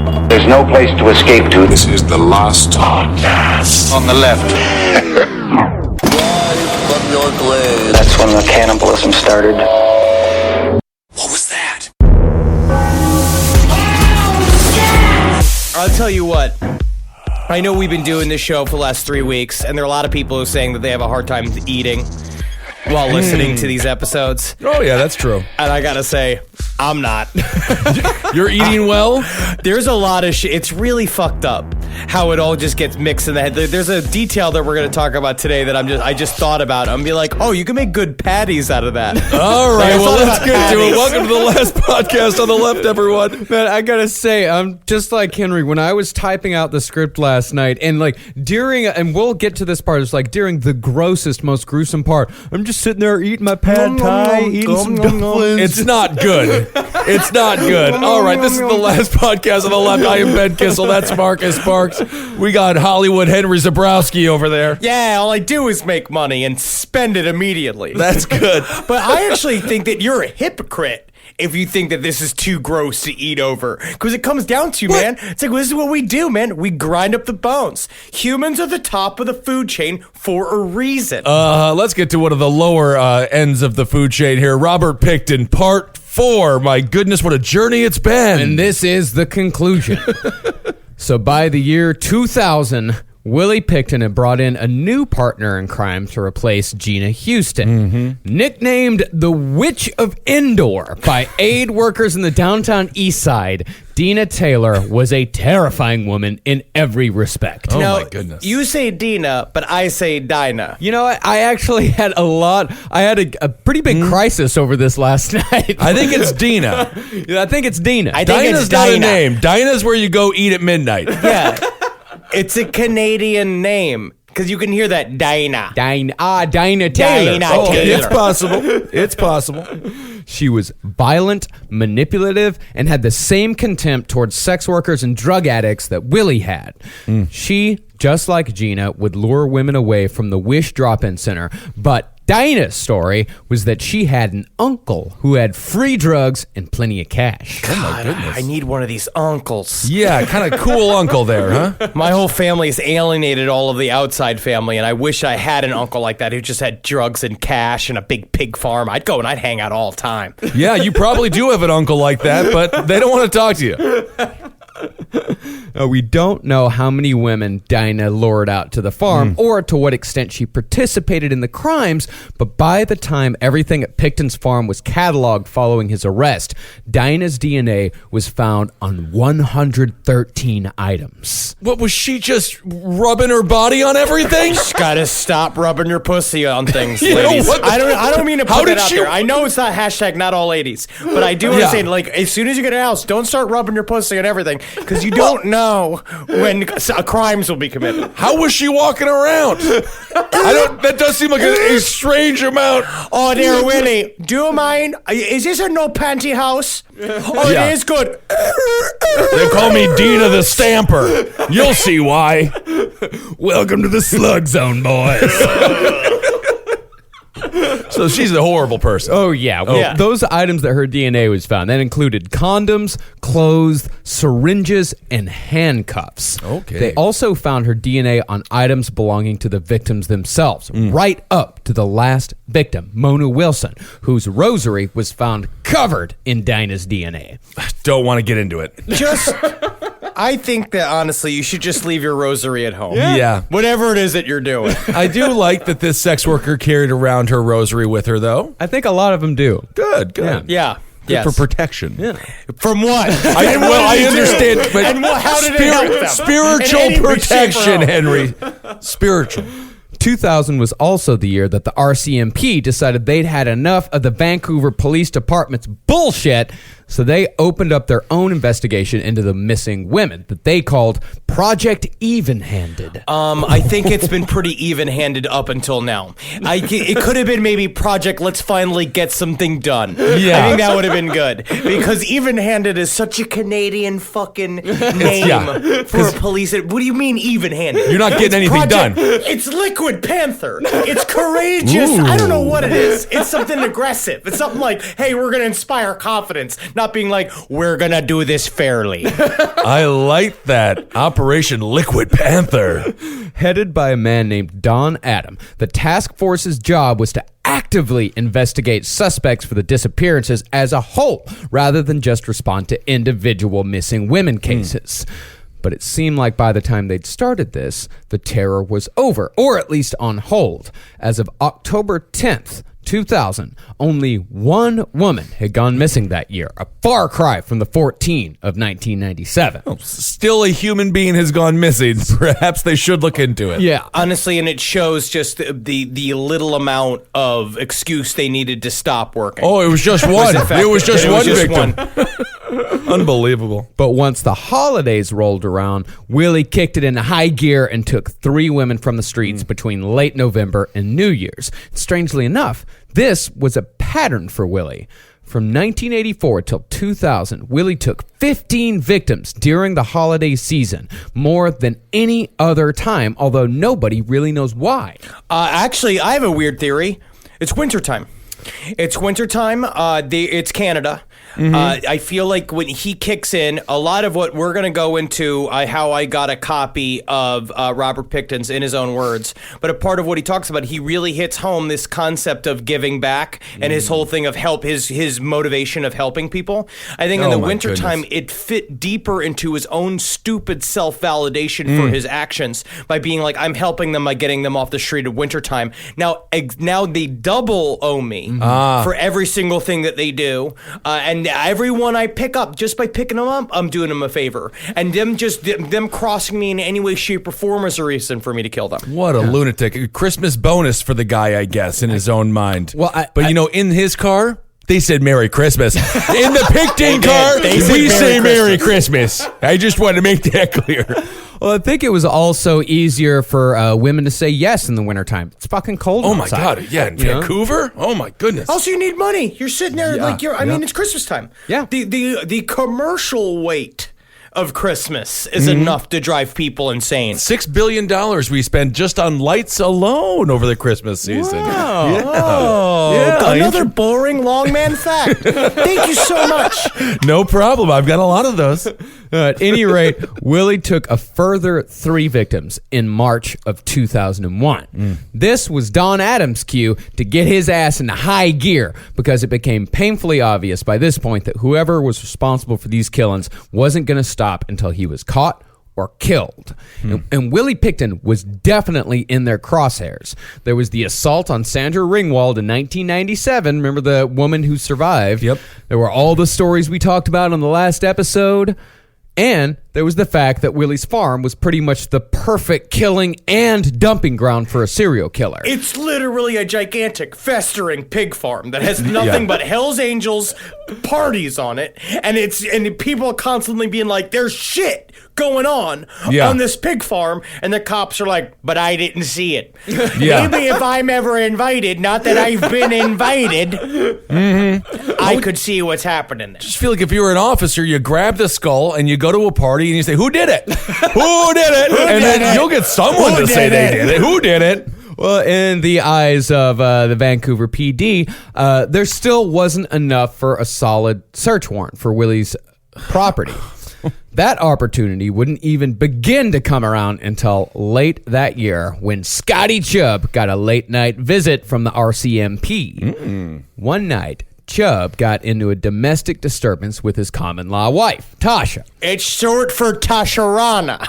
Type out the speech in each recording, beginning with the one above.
There's no place to escape to. This is the last podcast. On the left. From your grave. That's when the cannibalism started. What was that? I'll tell you what. I know we've been doing this show for the last 3 weeks, and there are a lot of people who are saying that they have a hard time eating while listening to these episodes. Oh, yeah, that's true. And I gotta say, I'm not. You're eating well? There's a lot of shit. It's really fucked up how it all just gets mixed in the head. There's a detail that we're going to talk about today that I just thought about. I'm be like, oh, you can make good patties out of that. All right, well, let's get to it. Welcome to the last podcast on the left, everyone. Man, I gotta say, I'm just like Henry. When I was typing out the script last night, and like during, and we'll get to this part, it's like during the grossest, most gruesome part, I'm just sitting there eating my pad thai, eating some dumplings. It's not good. It's not good. All right, this is the last podcast on the left. I am Ben Kissel. That's Marcus Sparks. We got Hollywood Henry Zabrowski over there. Yeah, all I do is make money and spend it immediately. That's good. But I actually think that you're a hypocrite if you think that this is too gross to eat over. Because it comes down to, man, it's like, well, this is what we do, man. We grind up the bones. Humans are the top of the food chain for a reason. Let's get to one of the lower ends of the food chain here. Robert Pickton, part 4. My goodness, what a journey it's been. And this is the conclusion. So by the year 2000, Willie Pickton had brought in a new partner in crime to replace Gina Houston. Nicknamed the Witch of Endor by aid workers in the downtown East Side, Dina Taylor was a terrifying woman in every respect. Oh, now, my goodness. You say Dina, but I say Dinah. You know what? I actually had a pretty big crisis over this last night. I think it's Dina. I think it's Dina. I think Dina's it's not a Dinah. name. Dina's where you go eat at midnight. Yeah. It's a Canadian name. Because you can hear that Dinah. Dinah Taylor. Dinah Oh, Taylor. it's possible. It's possible. She was violent, manipulative, and had the same contempt towards sex workers and drug addicts that Willie had. She, just like Gina, would lure women away from the Wish Drop-In Center, but Dinah's story was that she had an uncle who had free drugs and plenty of cash. Oh, my goodness. I need one of these uncles. Yeah, kind of cool uncle there, huh? My whole family's alienated all of the outside family, and I wish I had an uncle like that who just had drugs and cash and a big pig farm. I'd go and I'd hang out all the time. Yeah, you probably do have an uncle like that, but they don't want to talk to you. We don't know how many women Dinah lured out to the farm or to what extent she participated in the crimes, but by the time everything at Pickton's farm was cataloged following his arrest, Dinah's DNA was found on 113 items. What, was she just rubbing her body on everything? Just gotta stop rubbing your pussy on things, You know, ladies. what the- I don't mean to How put did that out she- there. I know it's not hashtag not all ladies, but I do understand, like, as soon as you get a house, don't start rubbing your pussy on everything, because you don't know when crimes will be committed. How was she walking around? That does seem like a strange amount. Oh, dear Willie, do you mind? Is this a no panty house? Oh, Yeah. it is good. They call me Dina the Stamper. You'll see why. Welcome to the slug zone, boys. So she's a horrible person. Oh, yeah. Well, Yeah. those items that her DNA was found, that included condoms, clothes, syringes, and handcuffs. Okay. They also found her DNA on items belonging to the victims themselves, right up to the last victim, Mona Wilson, whose rosary was found covered in Dinah's DNA. Don't want to get into it. I think that, honestly, you should just leave your rosary at home. Yeah. Whatever it is that you're doing. I do like that this sex worker carried around her rosary with her, though. I think a lot of them do. Good, good. Yeah. Good Yes. for protection. Yeah. From what? I understand. But And how did it help them? spiritual In any way, shape, or protection, form. Henry. Spiritual. 2000 was also the year that the RCMP decided they'd had enough of the Vancouver Police Department's bullshit, so they opened up their own investigation into the missing women that they called Project Even-Handed. I think it's been pretty even-handed up until now. It could have been maybe Project Let's Finally Get Something Done. Yeah. I think that would have been good. Because even-handed is such a Canadian fucking name Yeah. for a police. What do you mean even-handed? You're not getting anything done. It's Liquid Panther. It's courageous. I don't know what it is. It's something aggressive. It's something like, hey, we're going to inspire confidence, not being like, we're gonna do this fairly. I like that. Operation Liquid Panther. Headed by a man named Don Adam, the task force's job was to actively investigate suspects for the disappearances as a whole, rather than just respond to individual missing women cases. But it seemed like by the time they'd started this, the terror was over, or at least on hold. As of October 10th, 2000, only one woman had gone missing that year, a far cry from the 14 of 1997. Still a human being has gone missing. Perhaps they should look into it. Yeah. Honestly, and it shows just the little amount of excuse they needed to stop working. Oh, it was just one. It was just one victim. Unbelievable. But once the holidays rolled around, Willie kicked it into high gear and took 3 women from the streets between late November and New Year's. Strangely enough, this was a pattern for Willie. From 1984 till 2000, Willie took 15 victims during the holiday season, more than any other time, although nobody really knows why. Actually, I have a weird theory. It's wintertime. It's wintertime. It's Canada. I feel like when he kicks in, a lot of what we're going to go into, how I got a copy of Robert Pickton's in his own words, but a part of what he talks about, he really hits home this concept of giving back and his whole thing of help, his motivation of helping people. I think in the wintertime, it fit deeper into his own stupid self-validation for his actions by being like, I'm helping them by getting them off the street at wintertime. Now they double owe me for every single thing that they do. And everyone I pick up, just by picking them up, I'm doing them a favor. And them crossing me in any way, shape, or form is a reason for me to kill them. What a lunatic. A Christmas bonus for the guy, I guess, in his own mind. Well, in his car, they said Merry Christmas. In the Pickton car, we say Merry Christmas. I just wanted to make that clear. Well, I think it was also easier for women to say yes in the wintertime. It's fucking cold Oh, my outside. God. Yeah, in Vancouver? Oh, my goodness. Also, you need money. You're sitting there I mean, it's Christmas time. Yeah. The commercial weight of Christmas is enough to drive people insane. $6 billion we spent just on lights alone over the Christmas season. Wow. Yeah. Oh, Yeah, another boring long man fact. Thank you so much. No problem. I've got a lot of those. At any rate, Willie took a further 3 victims in March of 2001. This was Don Adams' cue to get his ass into high gear because it became painfully obvious by this point that whoever was responsible for these killings wasn't going to stop until he was caught or killed. And Willie Pickton was definitely in their crosshairs. There was the assault on Sandra Ringwald in 1997. Remember the woman who survived? Yep. There were all the stories we talked about on the last episode. And there was the fact that Willie's farm was pretty much the perfect killing and dumping ground for a serial killer. It's literally a gigantic, festering pig farm that has nothing but Hell's Angels parties on it, and people constantly being like, "There's shit going on this pig farm," and the cops are like, "But I didn't see it." Maybe if I'm ever invited, not that I've been invited, I could see what's happening there. Just feel like if you were an officer, you grab the skull and you go to a party and you say, "Who did it? Who did it?" And then you'll get someone to say they did it. Who did it? Well, in the eyes of the Vancouver PD, there still wasn't enough for a solid search warrant for Willie's property. That opportunity wouldn't even begin to come around until late that year when Scotty Chubb got a late-night visit from the RCMP. One night, Chubb got into a domestic disturbance with his common-law wife, Tasha. It's short for Tasharana.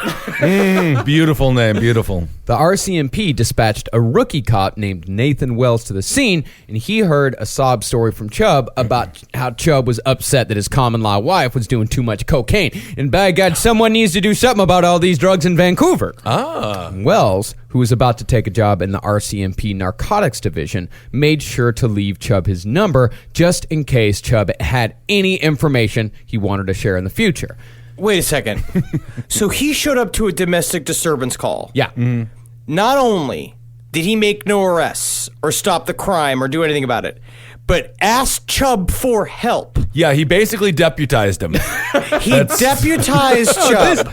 Beautiful name, beautiful. The RCMP dispatched a rookie cop named Nathan Wells to the scene, and he heard a sob story from Chubb about how Chubb was upset that his common-law wife was doing too much cocaine. And by God, someone needs to do something about all these drugs in Vancouver. Wells, who was about to take a job in the RCMP narcotics division, made sure to leave Chubb his number just in case Chubb had any information he wanted to share in the future. Wait a second. So he showed up to a domestic disturbance call. Yeah. Not only did he make no arrests or stop the crime or do anything about it, but asked Chubb for help. Yeah, he basically deputized him. He deputized Chubb.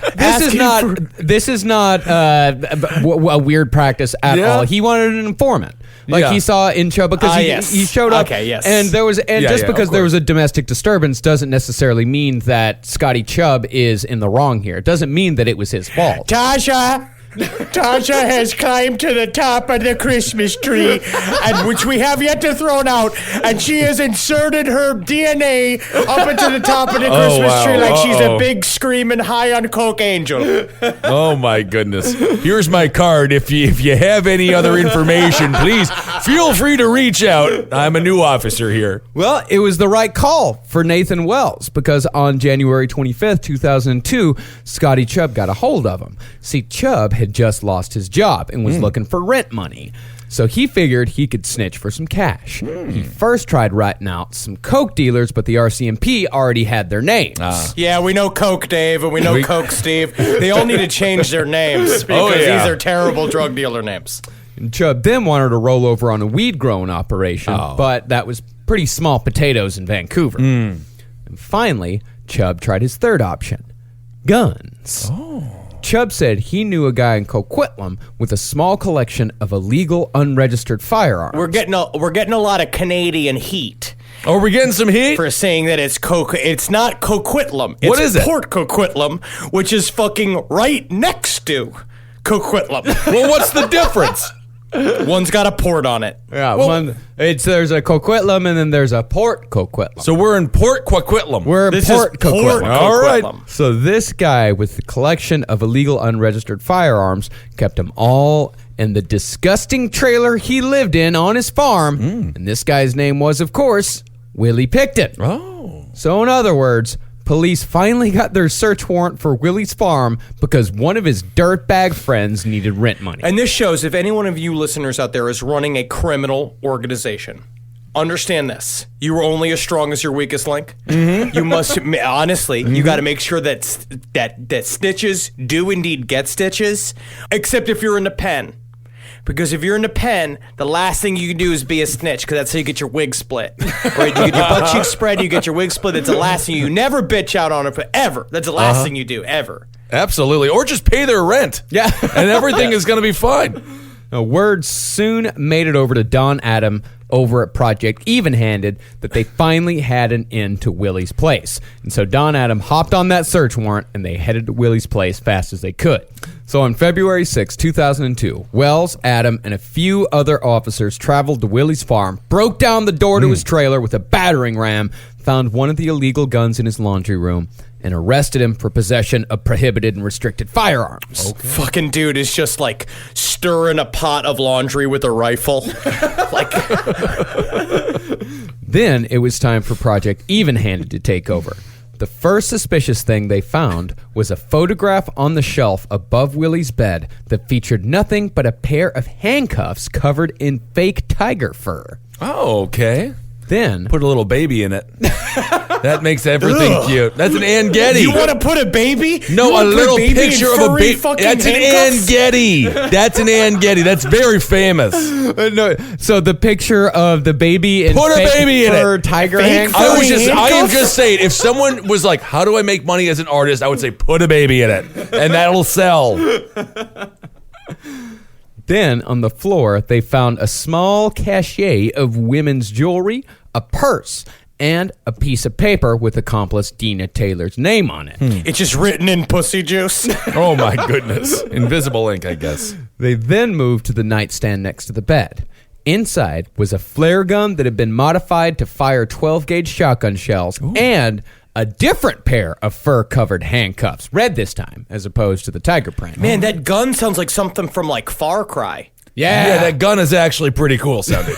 This is not a weird practice at all. He wanted an informant. He saw in Chubb because he showed up. Okay, yes. And just because there was a domestic disturbance doesn't necessarily mean that Scotty Chubb is in the wrong here. It doesn't mean that it was his fault. Tasha has climbed to the top of the Christmas tree, and which we have yet to throw out, and she has inserted her DNA up into the top of the Christmas tree like she's a big screaming high on coke angel. Oh my goodness. Here's my card. If you have any other information, please feel free to reach out. I'm a new officer here. Well, it was the right call for Nathan Wells because on January 25th, 2002, Scotty Chubb got a hold of him. See, Chubb had just lost his job and was looking for rent money. So he figured he could snitch for some cash. He first tried writing out some coke dealers, but the RCMP already had their names. Yeah, we know Coke Dave and we know Coke Steve. They all need to change their names because these are terrible drug dealer names. And Chubb then wanted to roll over on a weed growing operation, but that was pretty small potatoes in Vancouver. And finally, Chubb tried his third option, guns. Chubb said he knew a guy in Coquitlam with a small collection of illegal, unregistered firearms. We're getting a lot of Canadian heat. Oh, are we getting some heat? For saying that it's It's not Coquitlam. What is it? Port Coquitlam, which is fucking right next to Coquitlam. Well, what's the difference? One's got a port on it. Yeah, there's a Coquitlam and then there's a Port Coquitlam. So we're in Port Coquitlam. We're in This Port is Coquitlam. Port All right. Coquitlam. So this guy with the collection of illegal unregistered firearms kept them all in the disgusting trailer he lived in on his farm. And this guy's name was, of course, Willie Pickton. Oh. So in other words, police finally got their search warrant for Willie's farm because one of his dirtbag friends needed rent money. And this shows if any one of you listeners out there is running a criminal organization, understand this. You are only as strong as your weakest link. You must, honestly, you got to make sure that snitches do indeed get stitches, except if you're in the pen. Because if you're in the pen, the last thing you can do is be a snitch, because that's how you get your wig split. Right? You get your butt cheeks spread, you get your wig split. That's the last thing you never bitch out on it, ever. That's the last thing you do, ever. Absolutely. Or just pay their rent. Yeah. And everything is going to be fine. Now, word soon made it over to Don Adam over at Project Even-Handed that they finally had an end to Willie's place. And so Don Adam hopped on that search warrant and they headed to Willie's place fast as they could. So on February 6, 2002, Wells, Adam, and a few other officers traveled to Willie's farm, broke down the door to his trailer with a battering ram, found one of the illegal guns in his laundry room, and arrested him for possession of prohibited and restricted firearms. Okay. Fucking dude is just like stirring a pot of laundry with a rifle. Then it was time for Project Even-Handed to take over. The first suspicious thing they found was a photograph on the shelf above Willie's bed that featured nothing but a pair of handcuffs covered in fake tiger fur. Oh, okay. Then Put a little baby in it. That makes everything cute. That's an Ann Getty. You want to put a baby? No, a little picture of a baby. That's an Ann Getty. That's an Ann Getty. That's very famous. no, so the picture of the baby in Put a fake baby in fur it. tiger Fake handcuffs. I am just saying, if someone was like, how do I make money as an artist? I would say, put a baby in it. And that'll sell. Then, on the floor, they found a small cachet of women's jewelry, a purse, and a piece of paper with accomplice Dina Taylor's name on it. It's just written in pussy juice. Oh, my goodness. Invisible ink, I guess. They then moved to the nightstand next to the bed. Inside was a flare gun that had been modified to fire 12-gauge shotgun shells and a different pair of fur-covered handcuffs, red this time, as opposed to the tiger print. Man, that gun sounds like something from like Far Cry. Yeah, that gun is actually pretty cool sounding.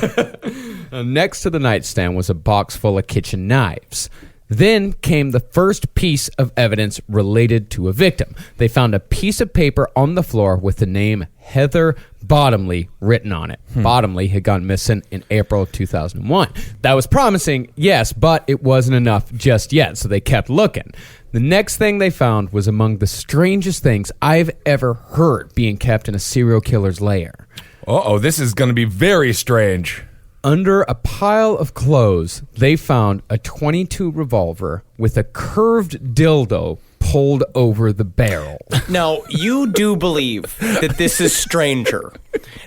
Next to the nightstand was a box full of kitchen knives. Then came the first piece of evidence related to a victim. They found a piece of paper on the floor with the name Heather Bottomley written on it. Bottomley had gone missing in April of 2001. That was promising, yes, but it wasn't enough just yet, so they kept looking. The next thing they found was among the strangest things I've ever heard being kept in a serial killer's lair. Uh-oh, this is going to be very strange. Under a pile of clothes, they found a .22 revolver with a curved dildo pulled over the barrel. Now, you do believe that this is stranger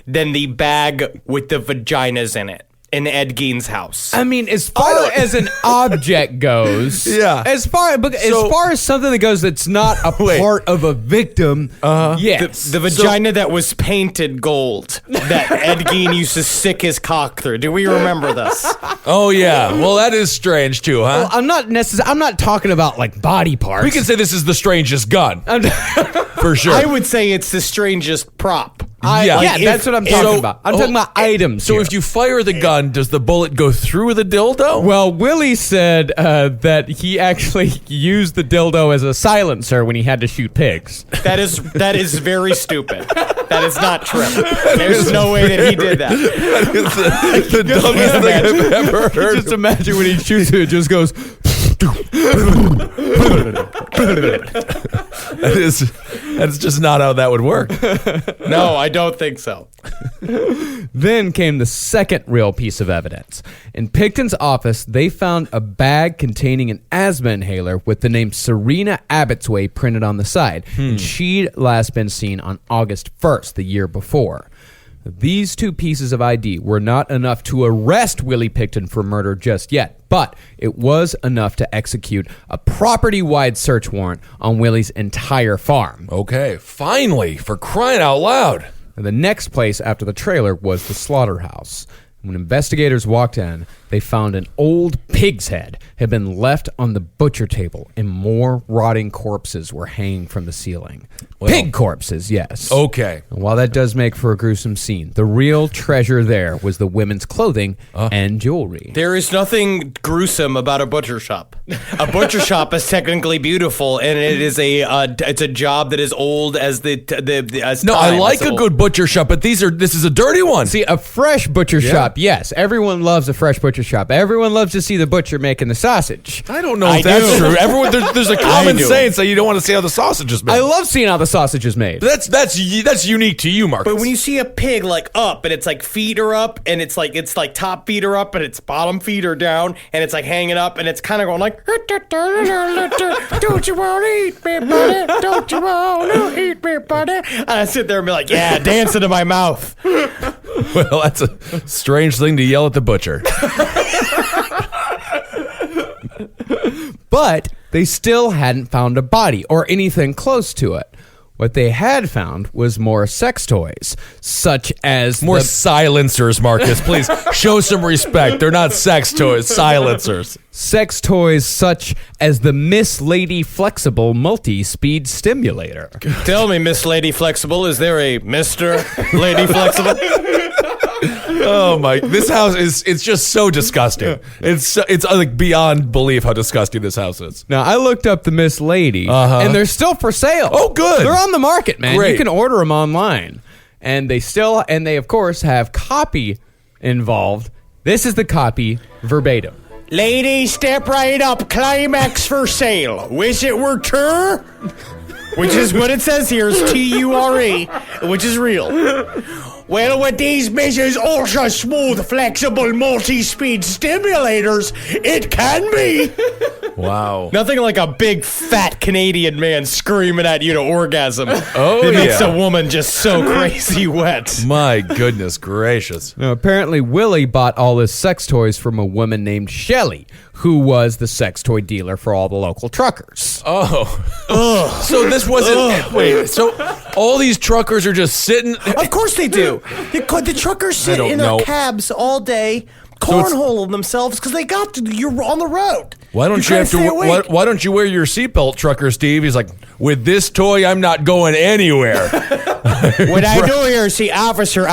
than the bag with the vaginas in it in Ed Gein's house. I mean, as far as an object goes, Yeah. As far as something that goes that's not a part of a victim, yes. The vagina that was painted gold that Ed Gein used to stick his cock through. Do we remember this? Oh, yeah. Well, that is strange, too, huh? Well, I'm not talking about like body parts. We can say this is the strangest gun. For sure. I would say it's the strangest prop. Yeah. That's what I'm talking about. I'm talking about items. So here. if you fire the gun, does the bullet go through the dildo? Well, Willie said that he actually used the dildo as a silencer when he had to shoot pigs. That is very stupid. That is not true. There's no way that he did that. That is the dumbest thing I've ever heard. Just imagine when he shoots it just goes. That's just not how that would work. No, I don't think so. Then came the second real piece of evidence. In Pickton's office, they found a bag containing an asthma inhaler with the name Serena Abbotsway printed on the side. And she'd last been seen on August 1st, the year before. These two pieces of ID were not enough to arrest Willie Pickton for murder just yet, but it was enough to execute a property-wide search warrant on Willie's entire farm. Okay, finally, for crying out loud. The next place after the trailer was the slaughterhouse. When investigators walked in, they found an old pig's head had been left on the butcher table, and more rotting corpses were hanging from the ceiling. Pig corpses, yes. Okay. And while that does make for a gruesome scene, the real treasure there was the women's clothing and jewelry. There is nothing gruesome about a butcher shop. A butcher shop is technically beautiful, and it is it's a job that is old as as No, time. I like It's a old. good butcher shop, but this is a dirty one. See, a fresh butcher shop, yes. Everyone loves a fresh butcher shop. Everyone loves to see the butcher making the sausage. I don't know I if that's do. true. Everyone, there's a common do. saying that you don't want to see how the sausage is made. I love seeing how the sausage is made. That's unique to you, Marcus. But when you see a pig like up, and it's like feet are up, and it's like top feet are up, and its bottom feet are down, and it's like hanging up, and it's kind of going like, don't you want to eat me, buddy? Don't you want to eat me, buddy? And I sit there and be like, yeah, dance into my mouth. Well, that's a strange thing to yell at the butcher. But they still hadn't found a body or anything close to it. What they had found was more sex toys, such as More silencers, Marcus. Please show some respect. They're not sex toys, silencers. sex toys such as the Miss Lady Flexible multi-speed stimulator. Tell me, Miss Lady Flexible, is there a Mr. Lady Flexible? Oh my! This house it's just so disgusting. It's like beyond belief how disgusting this house is. Now, I looked up the Miss Lady, and they're still for sale. Oh, good. They're on the market, man. Great. You can order them online. And they, of course, have copy involved. This is the copy verbatim. Ladies, step right up. Climax for sale. Wish it were Tur? Which is what it says here is Ture, which is real. Well, with these Mrs. Ultra Smooth Flexible Multi-Speed Stimulators, it can be. Wow. Nothing like a big fat Canadian man screaming at you to orgasm. Oh, It makes yeah. a woman just so crazy wet. My goodness gracious. Now, apparently, Willie bought all his sex toys from a woman named Shelley, who was the sex toy dealer for all the local truckers. Oh. So this wasn't. Wait. So all these truckers are just sitting. Of course they do. The truckers sit don't in their know. cabs all day, cornholing themselves because you're on the road. Why don't you have to? Why don't you wear your seatbelt, trucker Steve? He's like, with this toy, I'm not going anywhere. What I do here, see, officer,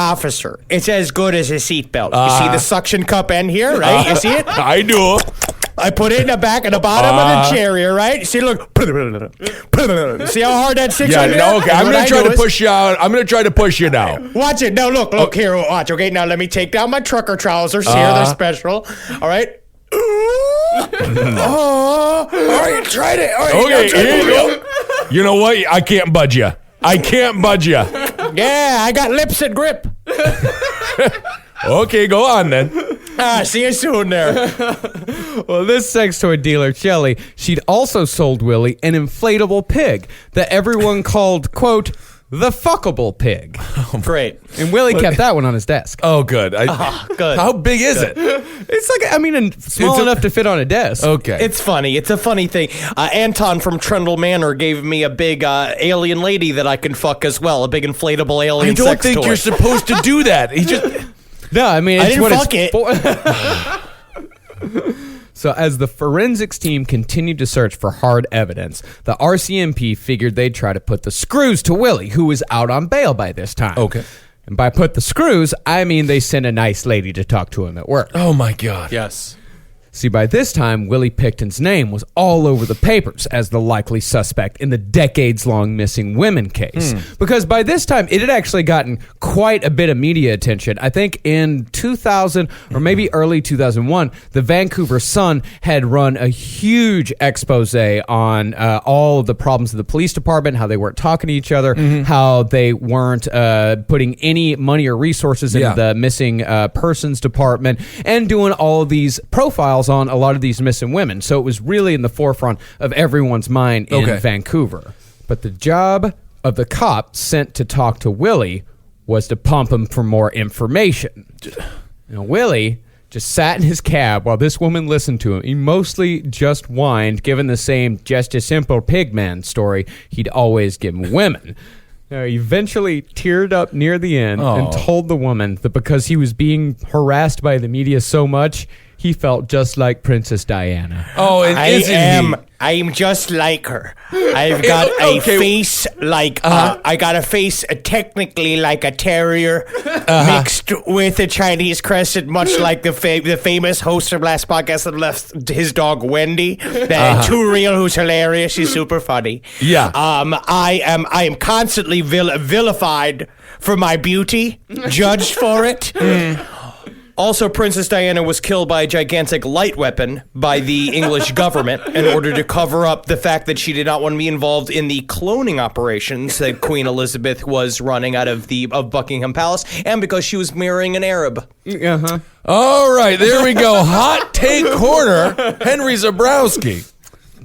it's as good as a seatbelt. You see the suction cup end here, right? You see it? I do. I put it in the back and the bottom of the chair here, right? See, look. See how hard that sticks on there? Yeah. Okay. I'm What gonna I try do to is- push you out. I'm gonna try to push you now. Watch it. No, look here. Watch. Okay, now let me take down my trucker trousers here. They're special. All right. All right, tried it. All right, Okay. now try Here it. you go. You know what? I can't budge you. I can't budge you. Yeah, I got lips and grip. Okay, go on then. See you soon there. Well, this sex toy dealer, Shelley, she'd also sold Willie an inflatable pig that everyone called, quote, the fuckable pig. Great. And Willie kept that one on his desk. Oh, good. Good. How big is it? It's like, I mean, small enough to fit on a desk. Okay. It's funny. It's a funny thing. Anton from Trundle Manor gave me a big alien lady that I can fuck as well. A big inflatable alien I don't sex think toy. you're supposed to do that. He just... No, I mean, I it's didn't what fuck it's for. So as the forensics team continued to search for hard evidence, the RCMP figured they'd try to put the screws to Willie, who was out on bail by this time. Okay. And by put the screws, I mean they sent a nice lady to talk to him at work. Oh, my God. Yes. See, by this time, Willie Pickton's name was all over the papers as the likely suspect in the decades-long missing women case. Because by this time, it had actually gotten quite a bit of media attention. I think in 2000 or maybe early 2001, the Vancouver Sun had run a huge expose on all of the problems of the police department, how they weren't talking to each other, how they weren't putting any money or resources into the missing persons department, and doing all of these profiles on a lot of these missing women. So it was really in the forefront of everyone's mind in Vancouver. But the job of the cop sent to talk to Willie was to pump him for more information. Now, Willie just sat in his cab while this woman listened to him. He mostly just whined, given the same just a simple pigman story he'd always given women. Now, he eventually teared up near the end and told the woman that because he was being harassed by the media so much, he felt just like Princess Diana. Oh, and I'm just like her. I've got a face like I got a face technically like a terrier mixed with a Chinese crescent, much like the famous host from last podcast that left his dog Wendy. Too real, who's hilarious. She's super funny. Yeah. I am constantly vilified for my beauty, judged for it. Also, Princess Diana was killed by a gigantic light weapon by the English government in order to cover up the fact that she did not want to be involved in the cloning operations that Queen Elizabeth was running out of Buckingham Palace, and because she was marrying an Arab. All right, there we go. Hot take corner, Henry Zabrowski.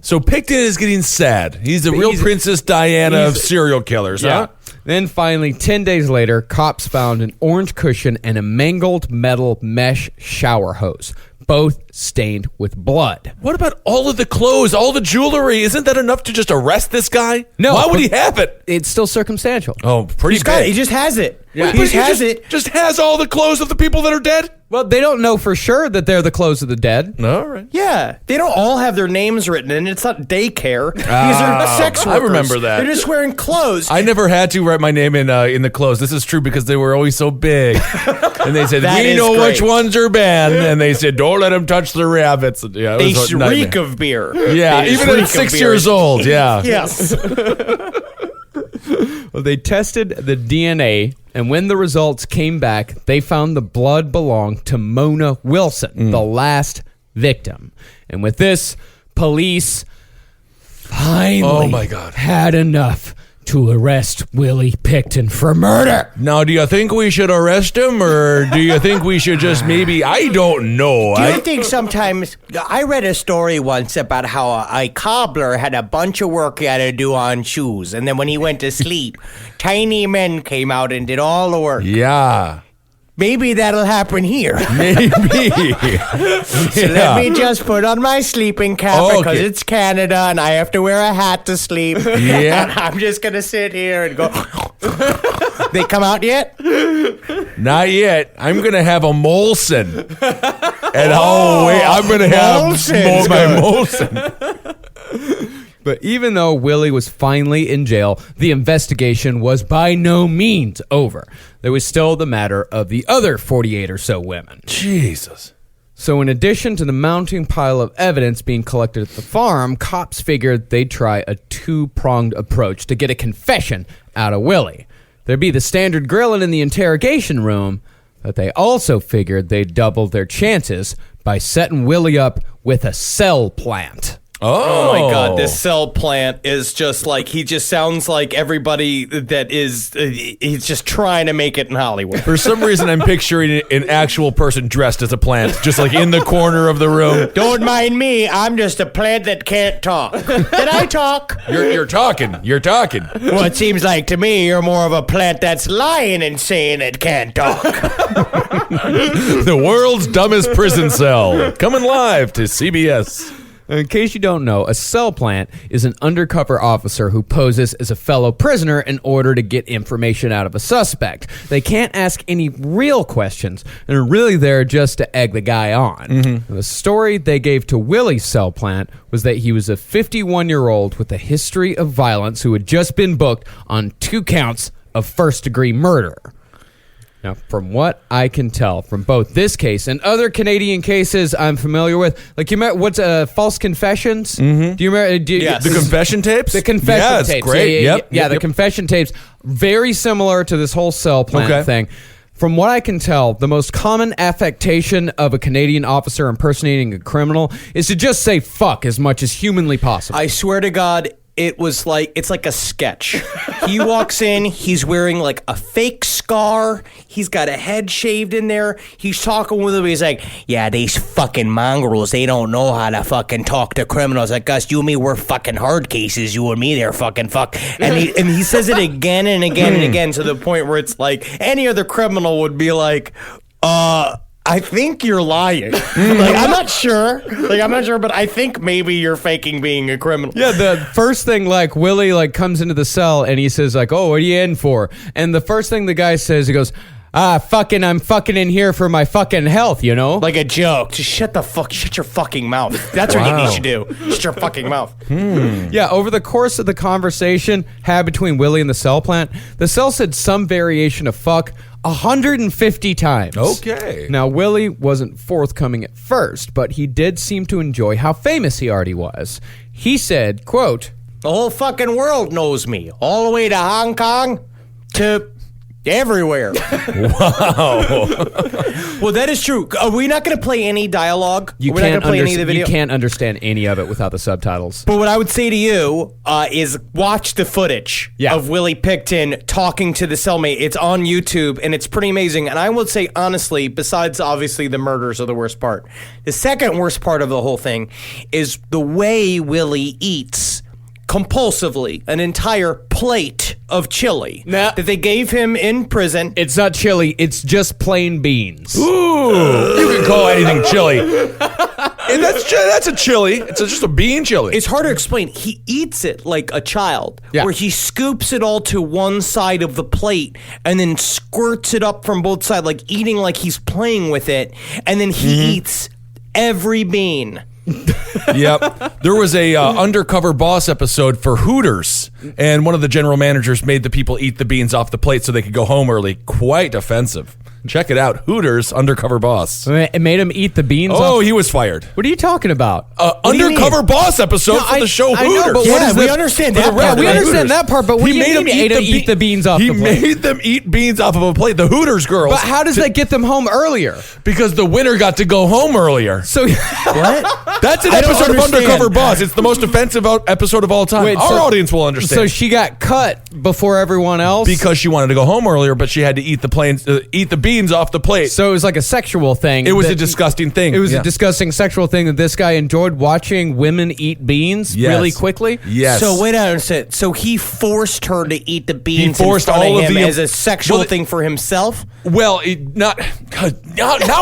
So Pickton is getting sad. He's a real Princess Diana of serial killers, huh? Then finally, 10 days later, cops found an orange cushion and a mangled metal mesh shower hose, both stained with blood. What about all of the clothes, all the jewelry? Isn't that enough to just arrest this guy? No. Why would he have it? It's still circumstantial. Oh, pretty big. He just has it. Yeah. He has it. Just has all the clothes of the people that are dead? Well, they don't know for sure that they're the clothes of the dead. All right. Yeah, they don't all have their names written, and it's not daycare. These are sex workers. I remember that. They're just wearing clothes. I never had to write my name in the clothes. This is true because they were always so big. And they said, That we is know great. which ones are banned. And they said, don't let them touch the rabbits. Yeah, it They was a reek nightmare. of beer. Yeah, They even reek at of 6 beer. years old. Yeah. Yes. Well, they tested the DNA, and when the results came back, they found the blood belonged to Mona Wilson, the last victim. And with this, police finally had enough to arrest Willie Pickton for murder. Now, do you think we should arrest him, or do you think we should just maybe? I don't know. Do you think sometimes I read a story once about how a cobbler had a bunch of work he had to do on shoes, and then when he went to sleep, tiny men came out and did all the work. Yeah. Maybe that'll happen here. Maybe. So let me just put on my sleeping cap because Okay. it's Canada and I have to wear a hat to sleep. Yeah. And I'm just going to sit here and go. They come out yet? Not yet. I'm going to have a Molson. And I'm going to have Molson's my good. Molson. But even though Willie was finally in jail, the investigation was by no means over. There was still the matter of the other 48 or so women. Jesus. So in addition to the mounting pile of evidence being collected at the farm, cops figured they'd try a two-pronged approach to get a confession out of Willie. There'd be the standard grilling in the interrogation room, but they also figured they'd double their chances by setting Willie up with a cell plant. Oh my God, this cell plant is just like, he just sounds like everybody that is, he's just trying to make it in Hollywood. For some reason, I'm picturing an actual person dressed as a plant, just like in the corner of the room. Don't mind me, I'm just a plant that can't talk. Did I talk? You're talking. You're talking. Well, it seems like to me you're more of a plant that's lying and saying it can't talk. The world's dumbest prison cell. Coming live to CBS. In case you don't know, a cell plant is an undercover officer who poses as a fellow prisoner in order to get information out of a suspect. They can't ask any real questions and are really there just to egg the guy on. The story they gave to Willie's cell plant was that he was a 51-year-old with a history of violence who had just been booked on 2 counts of first-degree murder. Now, from what I can tell from both this case and other Canadian cases I'm familiar with, like you remember what's false confessions? Do you remember? Yes. The confession tapes? The confession tapes. Great. Yeah, the confession tapes. Very similar to this whole cell plant thing. From what I can tell, the most common affectation of a Canadian officer impersonating a criminal is to just say fuck as much as humanly possible. I swear to God, it's like a sketch. He walks in, he's wearing like a fake scar, he's got a head shaved in there, he's talking with him, he's like, yeah, these fucking mongrels, they don't know how to fucking talk to criminals like us. You and me, we're fucking hard cases, you and me, they're fucking fuck. And he says it again and again and again to the point where it's like any other criminal would be like, I think you're lying. I'm not sure, but I think maybe you're faking being a criminal. Yeah, the first thing, like, Willie, comes into the cell and he says, like, oh, what are you in for? And the first thing the guy says, he goes, I'm fucking in here for my fucking health, you know? Like a joke. Just shut your fucking mouth. That's what you need to do. Shut your fucking mouth. Yeah, over the course of the conversation had between Willie and the cell plant, the cell said some variation of fuck 150 times. Okay. Now, Willie wasn't forthcoming at first, but he did seem to enjoy how famous he already was. He said, quote, the whole fucking world knows me. All the way to Hong Kong to everywhere. Wow. Well, that is true. Are we not going to play any dialogue? You We're not going to play any of the video? You can't understand any of it without the subtitles. But what I would say to you is watch the footage of Willie Pickton talking to the cellmate. It's on YouTube, and it's pretty amazing. And I would say, honestly, besides obviously the murders are the worst part, the second worst part of the whole thing is the way Willie eats compulsively an entire plate of chili that they gave him in prison. It's not chili, it's just plain beans. Ooh, you can call anything chili. And that's a chili. It's just a bean chili. It's hard to explain. He eats it like a child, where he scoops it all to one side of the plate and then squirts it up from both sides, like eating like he's playing with it, and then he eats every bean. Yep. There was a undercover boss episode for Hooters, and one of the general managers made the people eat the beans off the plate so they could go home early. Quite offensive. Check it out. Hooters undercover boss. It made him eat the beans Oh, he was fired. What are you talking about? Undercover boss episode for the show Hooters. I know, but we understand that part. Yeah, we understand that part, but what do you mean eat the beans off the plate? He made them eat beans off of a plate. The Hooters girls. But how does that get them home earlier? Because the winner got to go home earlier. So What? That's an I don't episode of understand. Undercover Boss. It's the most offensive episode of all time. Wait, Our so- audience will understand. So she got cut before everyone else? Because she wanted to go home earlier, but she had to eat the beans off the plate. So it was like a sexual thing. It was a disgusting thing. It was Yeah. a disgusting sexual thing that this guy enjoyed watching women eat beans really quickly. Yes. So wait a minute. So he forced her to eat the beans He forced in front all of of him the- as a sexual Well, thing for himself? Well, now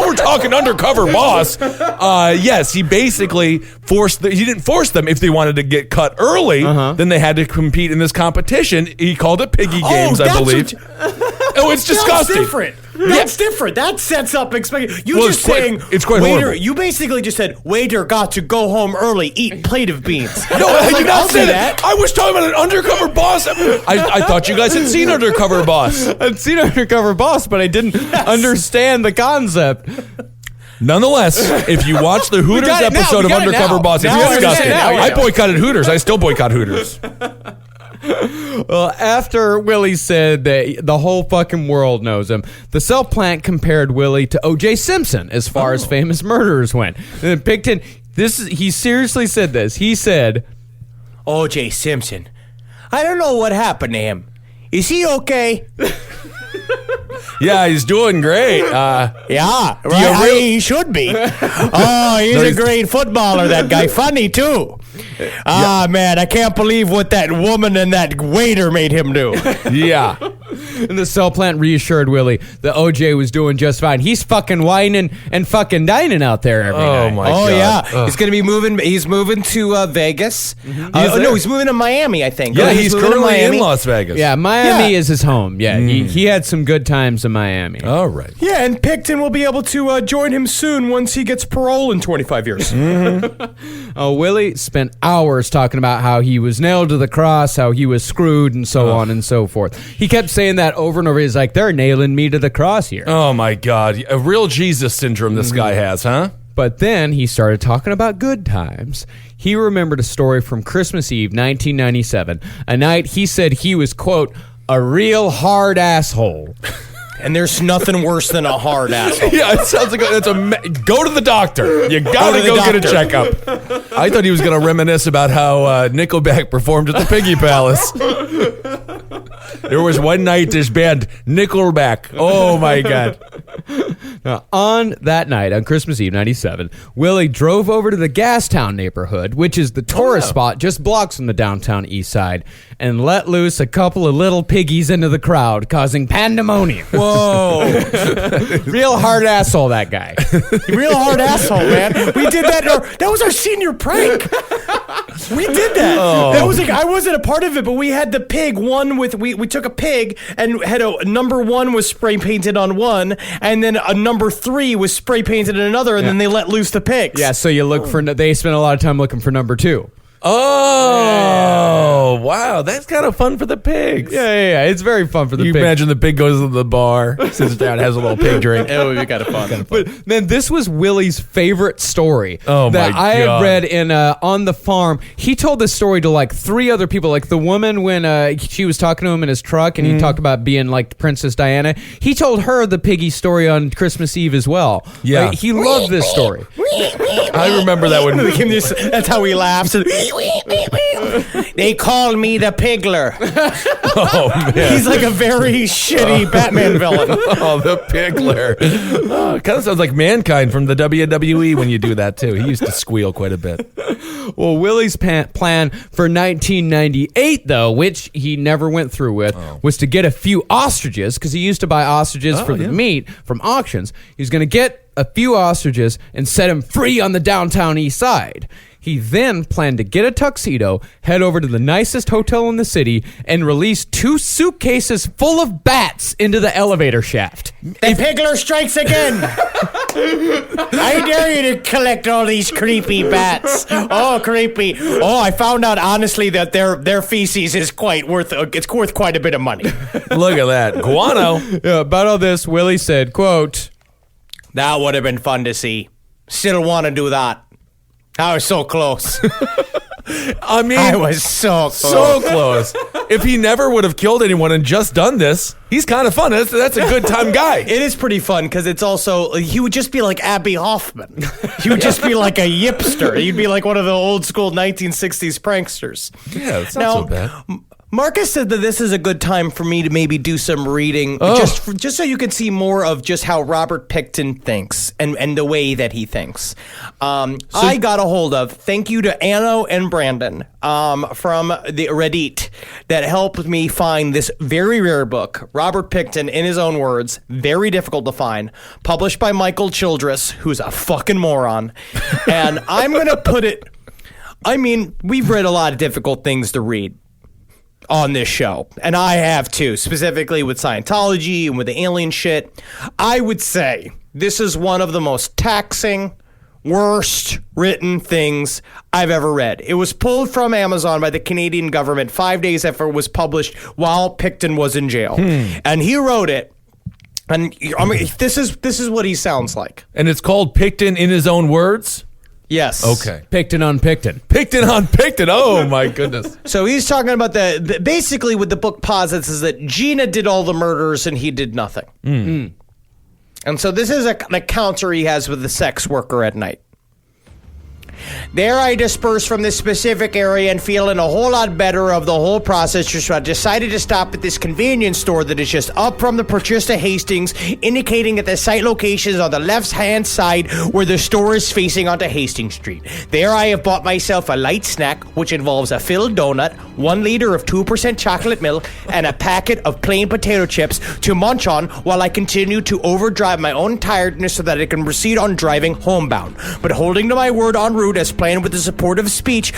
we're talking Undercover Boss. Yes, he basically he didn't force them. If they wanted to get cut early, then they had to compete in this competition. He called it piggy games, I believe. Oh, it's disgusting. That's different. That's different. That sets up expectation. It's quite waiter. horrible. You basically just said waiter got to go home early, eat plate of beans. No, I did I'll not do say that. I was talking about an Undercover Boss. I thought you guys had seen Undercover Boss. I'd seen Undercover Boss, but I didn't understand the concept. Nonetheless, if you watch the Hooters got it now. episode We of got it Undercover now. Boss, it's Now I disgusting. understand. Now we I know. boycotted Hooters. I still boycott Hooters. Well, after Willie said that the whole fucking world knows him, the cell plant compared Willie to O.J. Simpson as far as famous murderers went. And Pickton He seriously said this. He said, O.J. Simpson. I don't know what happened to him. Is he okay? Yeah, he's doing great. Yeah, right. He should be. Oh, he's a great footballer, that guy. Funny, too. Man, I can't believe what that woman and that waiter made him do. Yeah. and the cell plant reassured Willie that OJ was doing just fine. He's fucking whining and fucking dining out there every night. My God. Yeah. He's going to be moving. He's moving to Vegas. No, he's moving to Miami, I think. Yeah, he's currently in Las Vegas. Yeah, Miami is his home. Yeah, he had some good times in Miami. All right. Yeah, and Pickton will be able to join him soon once he gets parole in 25 years. Willie spent hours talking about how he was nailed to the cross, how he was screwed, and so on and so forth. He kept saying that over and over. He's like, they're nailing me to the cross here. Oh, my God. A real Jesus syndrome this guy has, huh? But then he started talking about good times. He remembered a story from Christmas Eve, 1997, a night he said he was, quote, a real hard asshole. And there's nothing worse than a hard asshole. Yeah, it sounds like go to the doctor. You gotta go get a checkup. I thought he was gonna reminisce about how Nickelback performed at the Piggy Palace. There was one night this band Nickelback. Oh my God. Now, on that night, on Christmas Eve, 97, Willie drove over to the Gastown neighborhood, which is the tourist spot just blocks from the downtown east side, and let loose a couple of little piggies into the crowd, causing pandemonium. Whoa. Real hard asshole, that guy. Real hard asshole, man. We did that. That was our senior prank. We did that. That was like, I wasn't a part of it, but we had the pig one with, we took a pig and had a number one was spray painted on one, and then a number three was spray painted in another, and then they let loose the pigs. Yeah, so you look for, they spent a lot of time looking for number two. Oh, wow. That's kind of fun for the pigs. Yeah. It's very fun for the You pigs. imagine the pig goes to the bar, sits down, has a little pig drink. It would be kind of fun. But man, this was Willie's favorite story. Oh, that my I had God. read in On the Farm. He told this story to like three other people, like the woman when she was talking to him in his truck, and he talked about being like Princess Diana. He told her the piggy story on Christmas Eve as well. Yeah. He loved this story. I remember that when That's how he laughs. They call me the Pigler. Oh, man. He's like a very shitty Batman villain. Oh, the Pigler. Oh, kind of sounds like Mankind from the WWE when you do that, too. He used to squeal quite a bit. Well, Willie's plan for 1998, though, which he never went through with, was to get a few ostriches, because he used to buy ostriches for the meat from auctions. He was going to get a few ostriches and set him free on the downtown east side. He then planned to get a tuxedo, head over to the nicest hotel in the city, and release 2 suitcases full of bats into the elevator shaft. The Pigler strikes again. I dare you to collect all these creepy bats. Oh, creepy. Oh, I found out honestly that their feces is worth quite a bit of money. Look at that. Guano. Yeah, about all this, Willie said, quote, That would have been fun to see. Still want to do that. I was so close. I mean, I was so close. so close. If he never would have killed anyone and just done this, he's kind of fun. That's a good time guy. It is pretty fun because it's also, he would just be like Abby Hoffman. He would just be like a yipster. He'd be like one of the old school 1960s pranksters. Yeah, it's not so bad. Marcus said that this is a good time for me to maybe do some reading, just so you can see more of just how Robert Pickton thinks and the way that he thinks. I got a hold of, thank you to Anno and Brandon from the Reddit that helped me find this very rare book, Robert Pickton, in his own words, very difficult to find, published by Michael Childress, who's a fucking moron. And I'm going to put it, I mean, we've read a lot of difficult things to read on this show, and I have too, specifically with Scientology and with the alien shit. I would say this is one of the most taxing, worst written things I've ever read. It was pulled from Amazon by the Canadian government 5 days after it was published while Pickton was in jail. And he wrote it, and I mean, this is what he sounds like. And it's called Pickton in his own words? Yes. Okay. Pickton on Pickton. Pickton on Pickton. Oh, my goodness. So he's talking about basically what the book posits is that Gina did all the murders and he did nothing. And so this is an encounter he has with the sex worker at night. There I dispersed from this specific area and feeling a whole lot better of the whole process. So I decided to stop at this convenience store that is just up from the purchase to Hastings, indicating that the site location is on the left-hand side where the store is facing onto Hastings Street. There I have bought myself a light snack, which involves a filled donut, 1 liter of 2% chocolate milk, and a packet of plain potato chips to munch on while I continue to overdrive my own tiredness so that I can proceed on driving homebound. But holding to my word en route as planned with the supportive speech,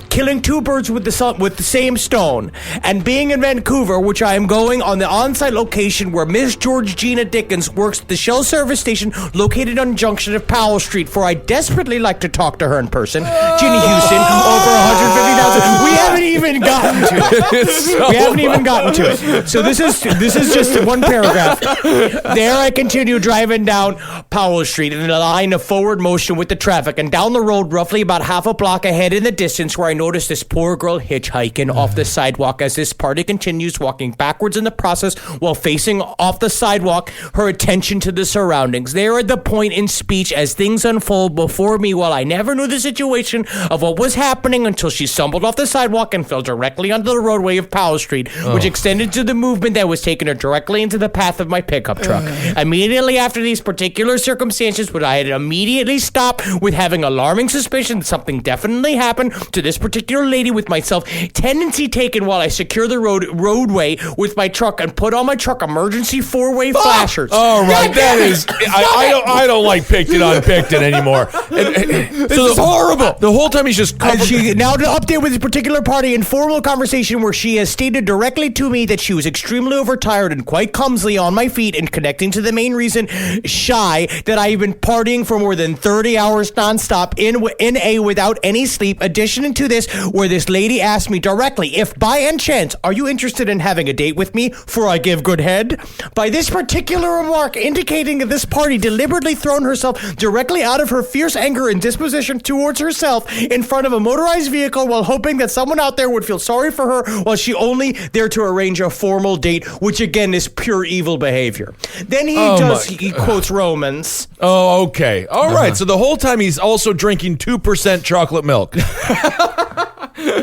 killing 2 birds with the same stone, and being in Vancouver, which I am going on the on-site location where Miss Georgina Dickens works at the Shell service station located on junction of Powell Street, for I desperately like to talk to her in person. Ginny Houston, over 150,000. We haven't even gotten to it. We haven't even gotten to it. So this is just one paragraph. There I continue driving down Powell Street in a line of forward motion with the traffic, and down the road roughly about half a block ahead in the distance where I notice this poor girl hitchhiking off the sidewalk as this party continues, walking backwards in the process while facing off the sidewalk, her attention to the surroundings. There at the point in speech as things unfold before me, while I never knew the situation of what was happening until she stumbled off the sidewalk and fell directly onto the roadway of Powell Street, which extended to the movement that was taking her directly into the path of my pickup truck. Immediately after these particular circumstances, when I had immediately stopped with having alarming suspicion that something definitely happened to this particular lady with myself, tendency taken while I secure the roadway with my truck and put on my truck emergency 4-way flashers. All right, that is. I don't like Pickton on Pickton anymore. This is horrible. The whole time he's just now to update with this particular party, informal conversation where she has stated directly to me that she was extremely overtired and quite clumsily on my feet, and connecting to the main reason, shy, that I've been partying for more than 30 hours nonstop in a without any sleep. Addition to this, where this lady asked me directly if by any chance are you interested in having a date with me, for I give good head. By this particular remark indicating that this party deliberately thrown herself directly out of her fierce anger and disposition towards herself in front of a motorized vehicle, while hoping that someone out there would feel sorry for her, while she only there to arrange a formal date, which again is pure evil behavior. Then he quotes Romans. Oh, okay. All right. So the whole time he's also drinking 2% chocolate milk.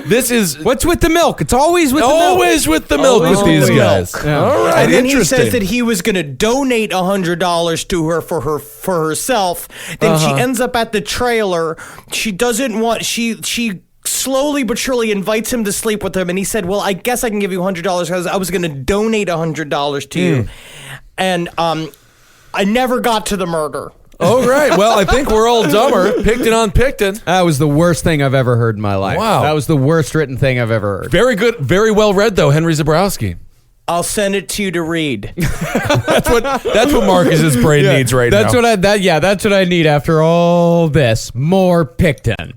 This is What's with the milk? It's always with the milk. always with the milk with these guys. Yeah. All right. And then he Interesting. says that he was going to donate $100 to her for herself. Then she ends up at the trailer. She doesn't want she slowly but surely invites him to sleep with him, and he said, "Well, I guess I can give you $100 because I was going to donate $100 to you." And I never got to the murder. All right. Well, I think we're all dumber. Pickton on Pickton. That was the worst thing I've ever heard in my life. Wow. That was the worst written thing I've ever heard. Very good. Very well read, though, Henry Zabrowski. I'll send it to you to read. That's what Marcus's brain needs right That's now. That's what I need after all this. More Pickton.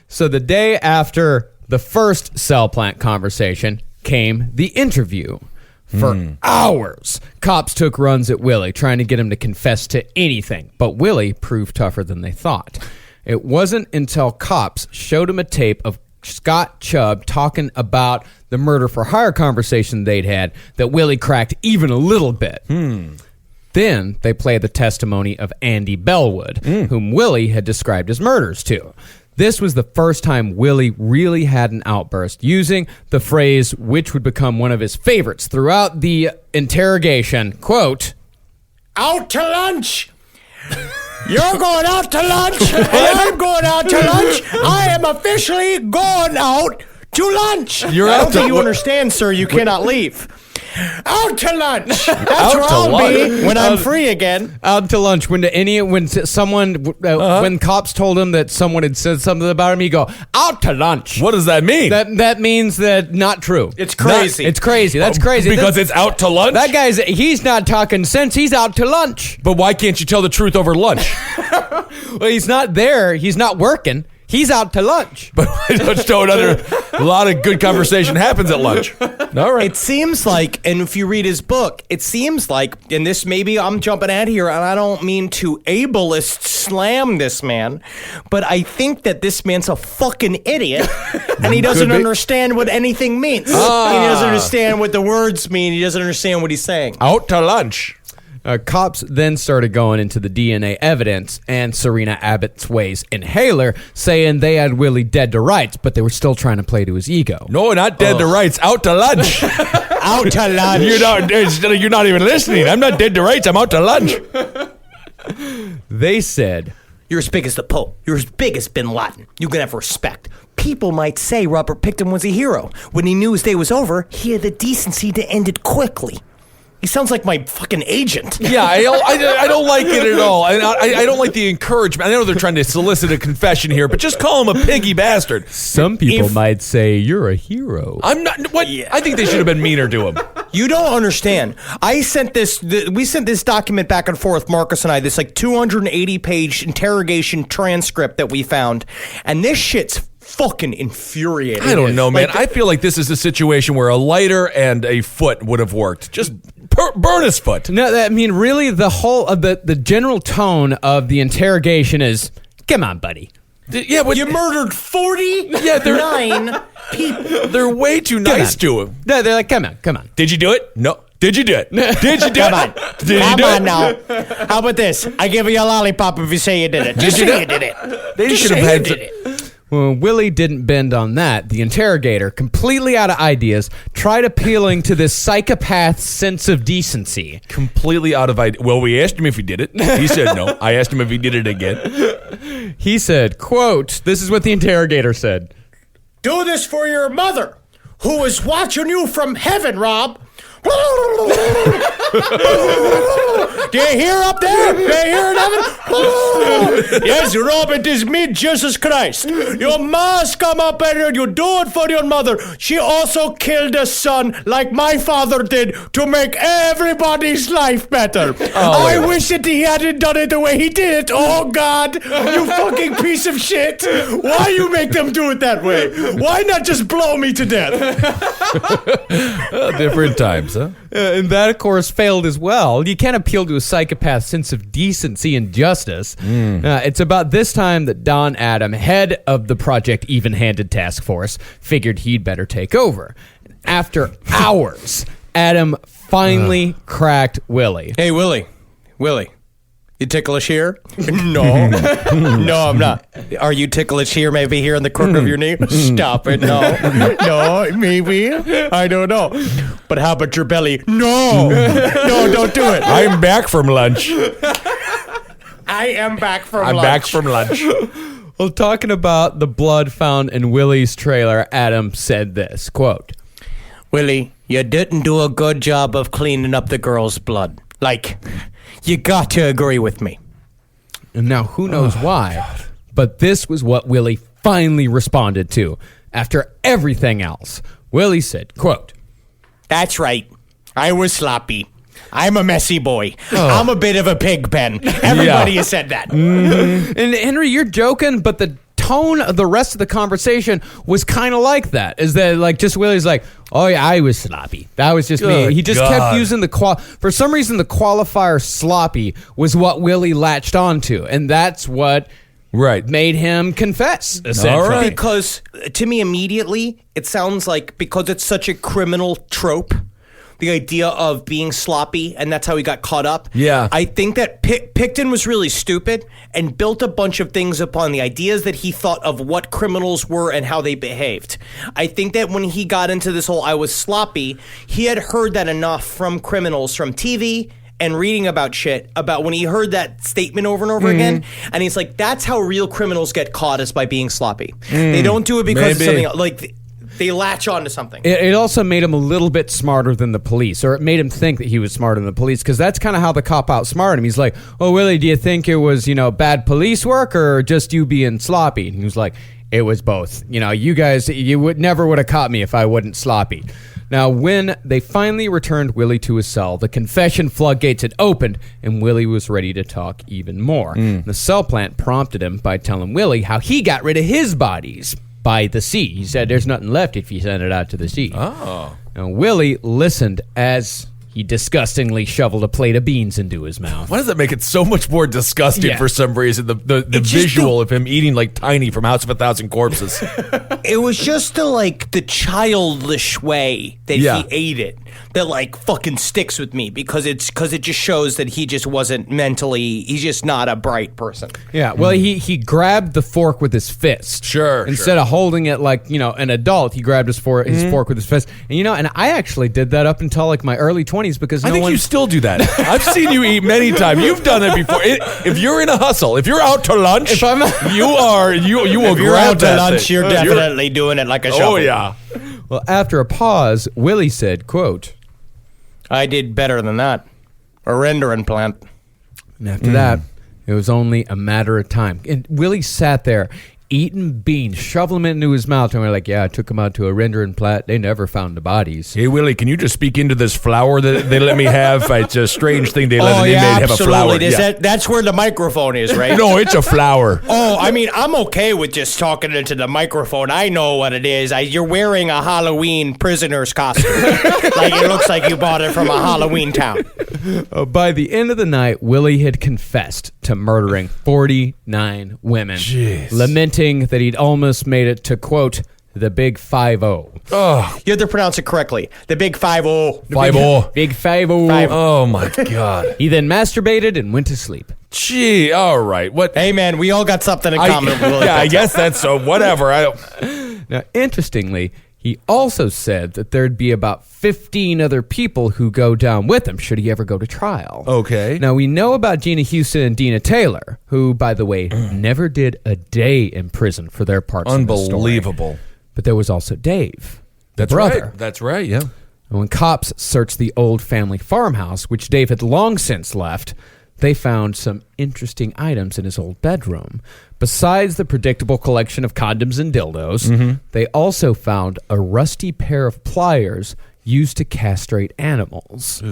So the day after the first cell plant conversation came the interview. For hours, cops took runs at Willie, trying to get him to confess to anything. But Willie proved tougher than they thought. It wasn't until cops showed him a tape of Scott Chubb talking about the murder for hire conversation they'd had that Willie cracked even a little bit. Then they played the testimony of Andy Bellwood, whom Willie had described his murders to. This was the first time Willie really had an outburst, using the phrase which would become one of his favorites throughout the interrogation, quote, Out to lunch! You're going out to lunch, and I'm going out to lunch. I am officially going out to lunch. I don't think you understand, sir. You cannot leave. Out to lunch. That's where I'll be when I'm free again. Out to lunch. When cops told him that someone had said something about him, he go, out to lunch. What does that mean? That means that not true. It's crazy. It's crazy. That's crazy. Because it's out to lunch? That guy's, he's not talking sense. He's out to lunch. But why can't you tell the truth over lunch? Well, he's not there. He's not working. He's out to lunch. But I just don't a lot of good conversation happens at lunch. All right. It seems like, and if you read his book, it seems like, and this maybe I'm jumping at here, and I don't mean to ableist slam this man, but I think that this man's a fucking idiot, and he doesn't understand what anything means. He doesn't understand what the words mean. He doesn't understand what he's saying. Out to lunch. Cops then started going into the DNA evidence and Serena Abbott's Way's inhaler, saying they had Willie dead to rights, but they were still trying to play to his ego. No, not dead to rights. Out to lunch. Out to lunch. You're not even listening. I'm not dead to rights. I'm out to lunch. They said, You're as big as the Pope. You're as big as Bin Laden. You can have respect. People might say Robert Pickton was a hero. When he knew his day was over, he had the decency to end it quickly. He sounds like my fucking agent. Yeah, I don't like it at all. I don't like the encouragement. I know they're trying to solicit a confession here, but just call him a piggy bastard. some people might say you're a hero. I'm not. What? I think they should have been meaner to him. You don't understand. We sent this document back and forth, Marcus and I, this like 280-page interrogation transcript that we found, and this shit's fucking infuriating. I don't know, man. Like, I feel like this is a situation where a lighter and a foot would have worked. Just burn his foot. No, I mean, really, the whole of the general tone of the interrogation is, come on, buddy. Yeah, but you murdered 49 people. They're way too nice to him. No, they're like, come on. Did you do it? No. Did you do it? Did you do Come it? on. Did you Come do on it? now. How about this? I give you a lollipop if you say you did it. Just say you did it. They Just should have say had you some- did it. When Willie didn't bend on that, the interrogator, completely out of ideas, tried appealing to this psychopath's sense of decency. Completely out of idea. Well, we asked him if he did it. He said no. I asked him if he did it again. He said, quote, this is what the interrogator said. Do this for your mother, who is watching you from heaven, Rob. Do you hear up there? Do you hear in heaven? Yes, Rob, it is me, Jesus Christ. You must come up and you do it for your mother. She also killed a son like my father did to make everybody's life better. I wish that he hadn't done it the way he did it. Oh, God, you fucking piece of shit. Why you make them do it that way? Why not just blow me to death? Different times, huh? And that, of course, failed as well. You can't appeal to a psychopath's sense of decency and justice. It's about this time that Don Adam, head of the Project Even-Handed Task Force, figured he'd better take over. After hours, Adam finally cracked Willie. Hey, Willie, you ticklish here? No. No, I'm not. Are you ticklish here, maybe here in the crook of your knee? Stop it. No. No, maybe. I don't know. But how about your belly? No. No, don't do it. I'm back from lunch. I am back from I'm lunch. back from lunch. Well, talking about the blood found in Willie's trailer, Adam said this, quote, Willie, you didn't do a good job of cleaning up the girl's blood. Like, you got to agree with me. and now who knows why, but this was what Willie finally responded to. After everything else, Willie said, quote, That's right. I was sloppy. I'm a messy boy. I'm a bit of a pig pen. Everybody has said that. and Henry, you're joking, but the tone of the rest of the conversation was kind of like that. Is that like just Willie's like, oh yeah, I was sloppy. That was just me. He just kept using for some reason the qualifier sloppy was what Willie latched onto, and that's what made him confess, essentially. All right. Because to me, immediately, it sounds like because it's such a criminal trope, the idea of being sloppy, and that's how he got caught up. Yeah. I think that Pickton was really stupid and built a bunch of things upon the ideas that he thought of what criminals were and how they behaved. I think that when he got into this whole I was sloppy, he had heard that enough from criminals from TV and reading about shit, about when he heard that statement over and over again, and he's like, that's how real criminals get caught, is by being sloppy. They don't do it because of something else. Like, they latch on to something. It also made him a little bit smarter than the police, or it made him think that he was smarter than the police, because that's kind of how the cop outsmarted him. He's like, oh, Willie, do you think it was, bad police work or just you being sloppy? And he was like, it was both. You guys, you never would have caught me if I wasn't sloppy. Now, when they finally returned Willie to his cell, the confession floodgates had opened, and Willie was ready to talk even more. The cell plant prompted him by telling Willie how he got rid of his bodies by the sea. He said, there's nothing left if you send it out to the sea. Oh. And Willie listened as he disgustingly shoveled a plate of beans into his mouth. Why does that make it so much more disgusting Yeah. for some reason? The visual of him eating like Tiny from House of a Thousand Corpses. It was just the childish way that he ate it. that like fucking sticks with me because it just shows that he just wasn't he's just not a bright person. Yeah, well, he grabbed the fork with his fist. Sure. Instead of holding it like, an adult, he grabbed his fork with his fist. And, and I actually did that up until like my early 20s because I think you still do that. I've seen you eat many times. You've done it before. If you're in a hustle, if you're out to lunch, you will If you're grab out to that lunch, thing. you're definitely doing it like a shovel. Oh, yeah. Well, after a pause, Willie said, quote, I did better than that. A render implant. and after that, it was only a matter of time. And Willie sat there eating beans, shoveling them into his mouth, and we're like, yeah, I took him out to a rendering plat. They never found the bodies. Hey, Willie, can you just speak into this flower that they let me have? It's a strange thing they let an inmate have a flower. That's where the microphone is, right? No, it's a flower. Oh, I mean, I'm okay with just talking into the microphone. I know what it is. You're wearing a Halloween prisoner's costume. Like, it looks like you bought it from a Halloween town. By the end of the night, Willie had confessed to murdering 49 women, lamenting that he'd almost made it to, quote, the big 5-0. Oh, You have to pronounce it correctly. The big 5-0. 5-0. Big 5-0. 5-0. Oh, my God. He then masturbated and went to sleep. Gee, all right. What? Hey, man, we all got something in common. Yeah, I guess that's so. Whatever. Now, interestingly, he also said that there'd be about 15 other people who go down with him should he ever go to trial. Okay. Now, we know about Gina Houston and Dina Taylor, who, by the way, never did a day in prison for their parts in the story. Unbelievable. But there was also Dave, the That's brother. right. That's right, yeah. And when cops searched the old family farmhouse, which Dave had long since left, they found some interesting items in his old bedroom. Besides the predictable collection of condoms and dildos, they also found a rusty pair of pliers used to castrate animals.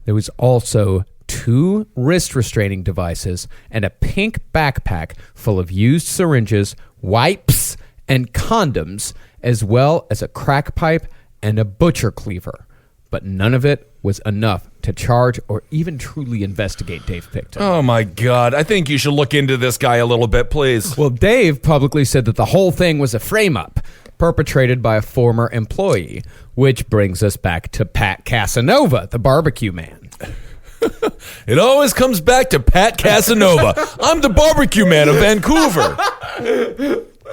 There was also 2 wrist restraining devices and a pink backpack full of used syringes, wipes, and condoms, as well as a crack pipe and a butcher cleaver. But none of it was enough to charge or even truly investigate Dave Pickton. Oh, my God. I think you should look into this guy a little bit, please. Well, Dave publicly said that the whole thing was a frame-up perpetrated by a former employee, which brings us back to Pat Casanova, the barbecue man. It always comes back to Pat Casanova. I'm the barbecue man of Vancouver.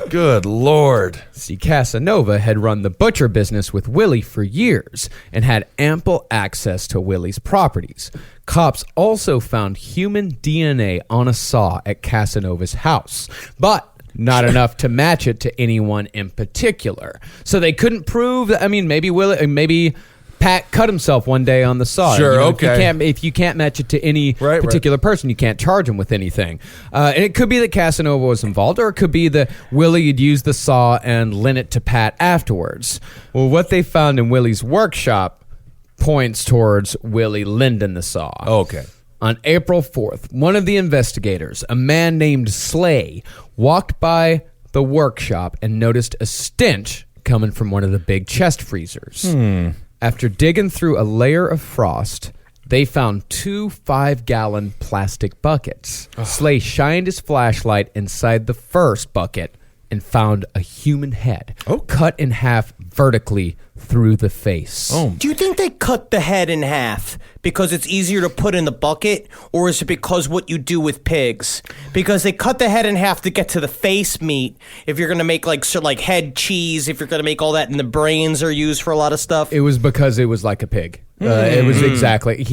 Good Lord. See, Casanova had run the butcher business with Willie for years and had ample access to Willie's properties. Cops also found human DNA on a saw at Casanova's house, but not enough to match it to anyone in particular. So they couldn't prove that, maybe Pat cut himself one day on the saw. Sure, okay. If you can't match it to any particular person, you can't charge him with anything. And it could be that Casanova was involved, or it could be that Willie had used the saw and lent it to Pat afterwards. Well, what they found in Willie's workshop points towards Willie lending the saw. Okay. On April 4th, one of the investigators, a man named Slay, walked by the workshop and noticed a stench coming from one of the big chest freezers. After digging through a layer of frost, they found 2 5-gallon plastic buckets. Slay shined his flashlight inside the first bucket and found a human head cut in half vertically through the face. Do you think they cut the head in half because it's easier to put in the bucket, or is it because what you do with pigs? Because they cut the head in half to get to the face meat. If you're going to make like head cheese, if you're going to make all that, and the brains are used for a lot of stuff. It was because it was like a pig. It was exactly.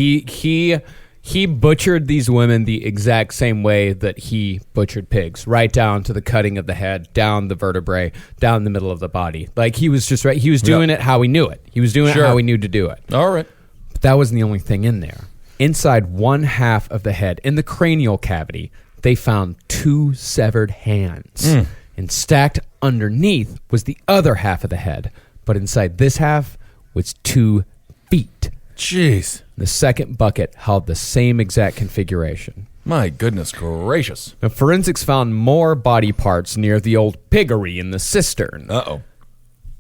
He butchered these women the exact same way that he butchered pigs, right down to the cutting of the head, down the vertebrae, down the middle of the body. Like, he was just right. He was doing it how he knew it. He was doing it how he knew to do it. All right. But that wasn't the only thing in there. Inside one half of the head, in the cranial cavity, they found 2 severed hands. And stacked underneath was the other half of the head. But inside this half was 2 feet. Jeez. The second bucket held the same exact configuration. My goodness gracious. Now, forensics found more body parts near the old piggery in the cistern. Uh-oh.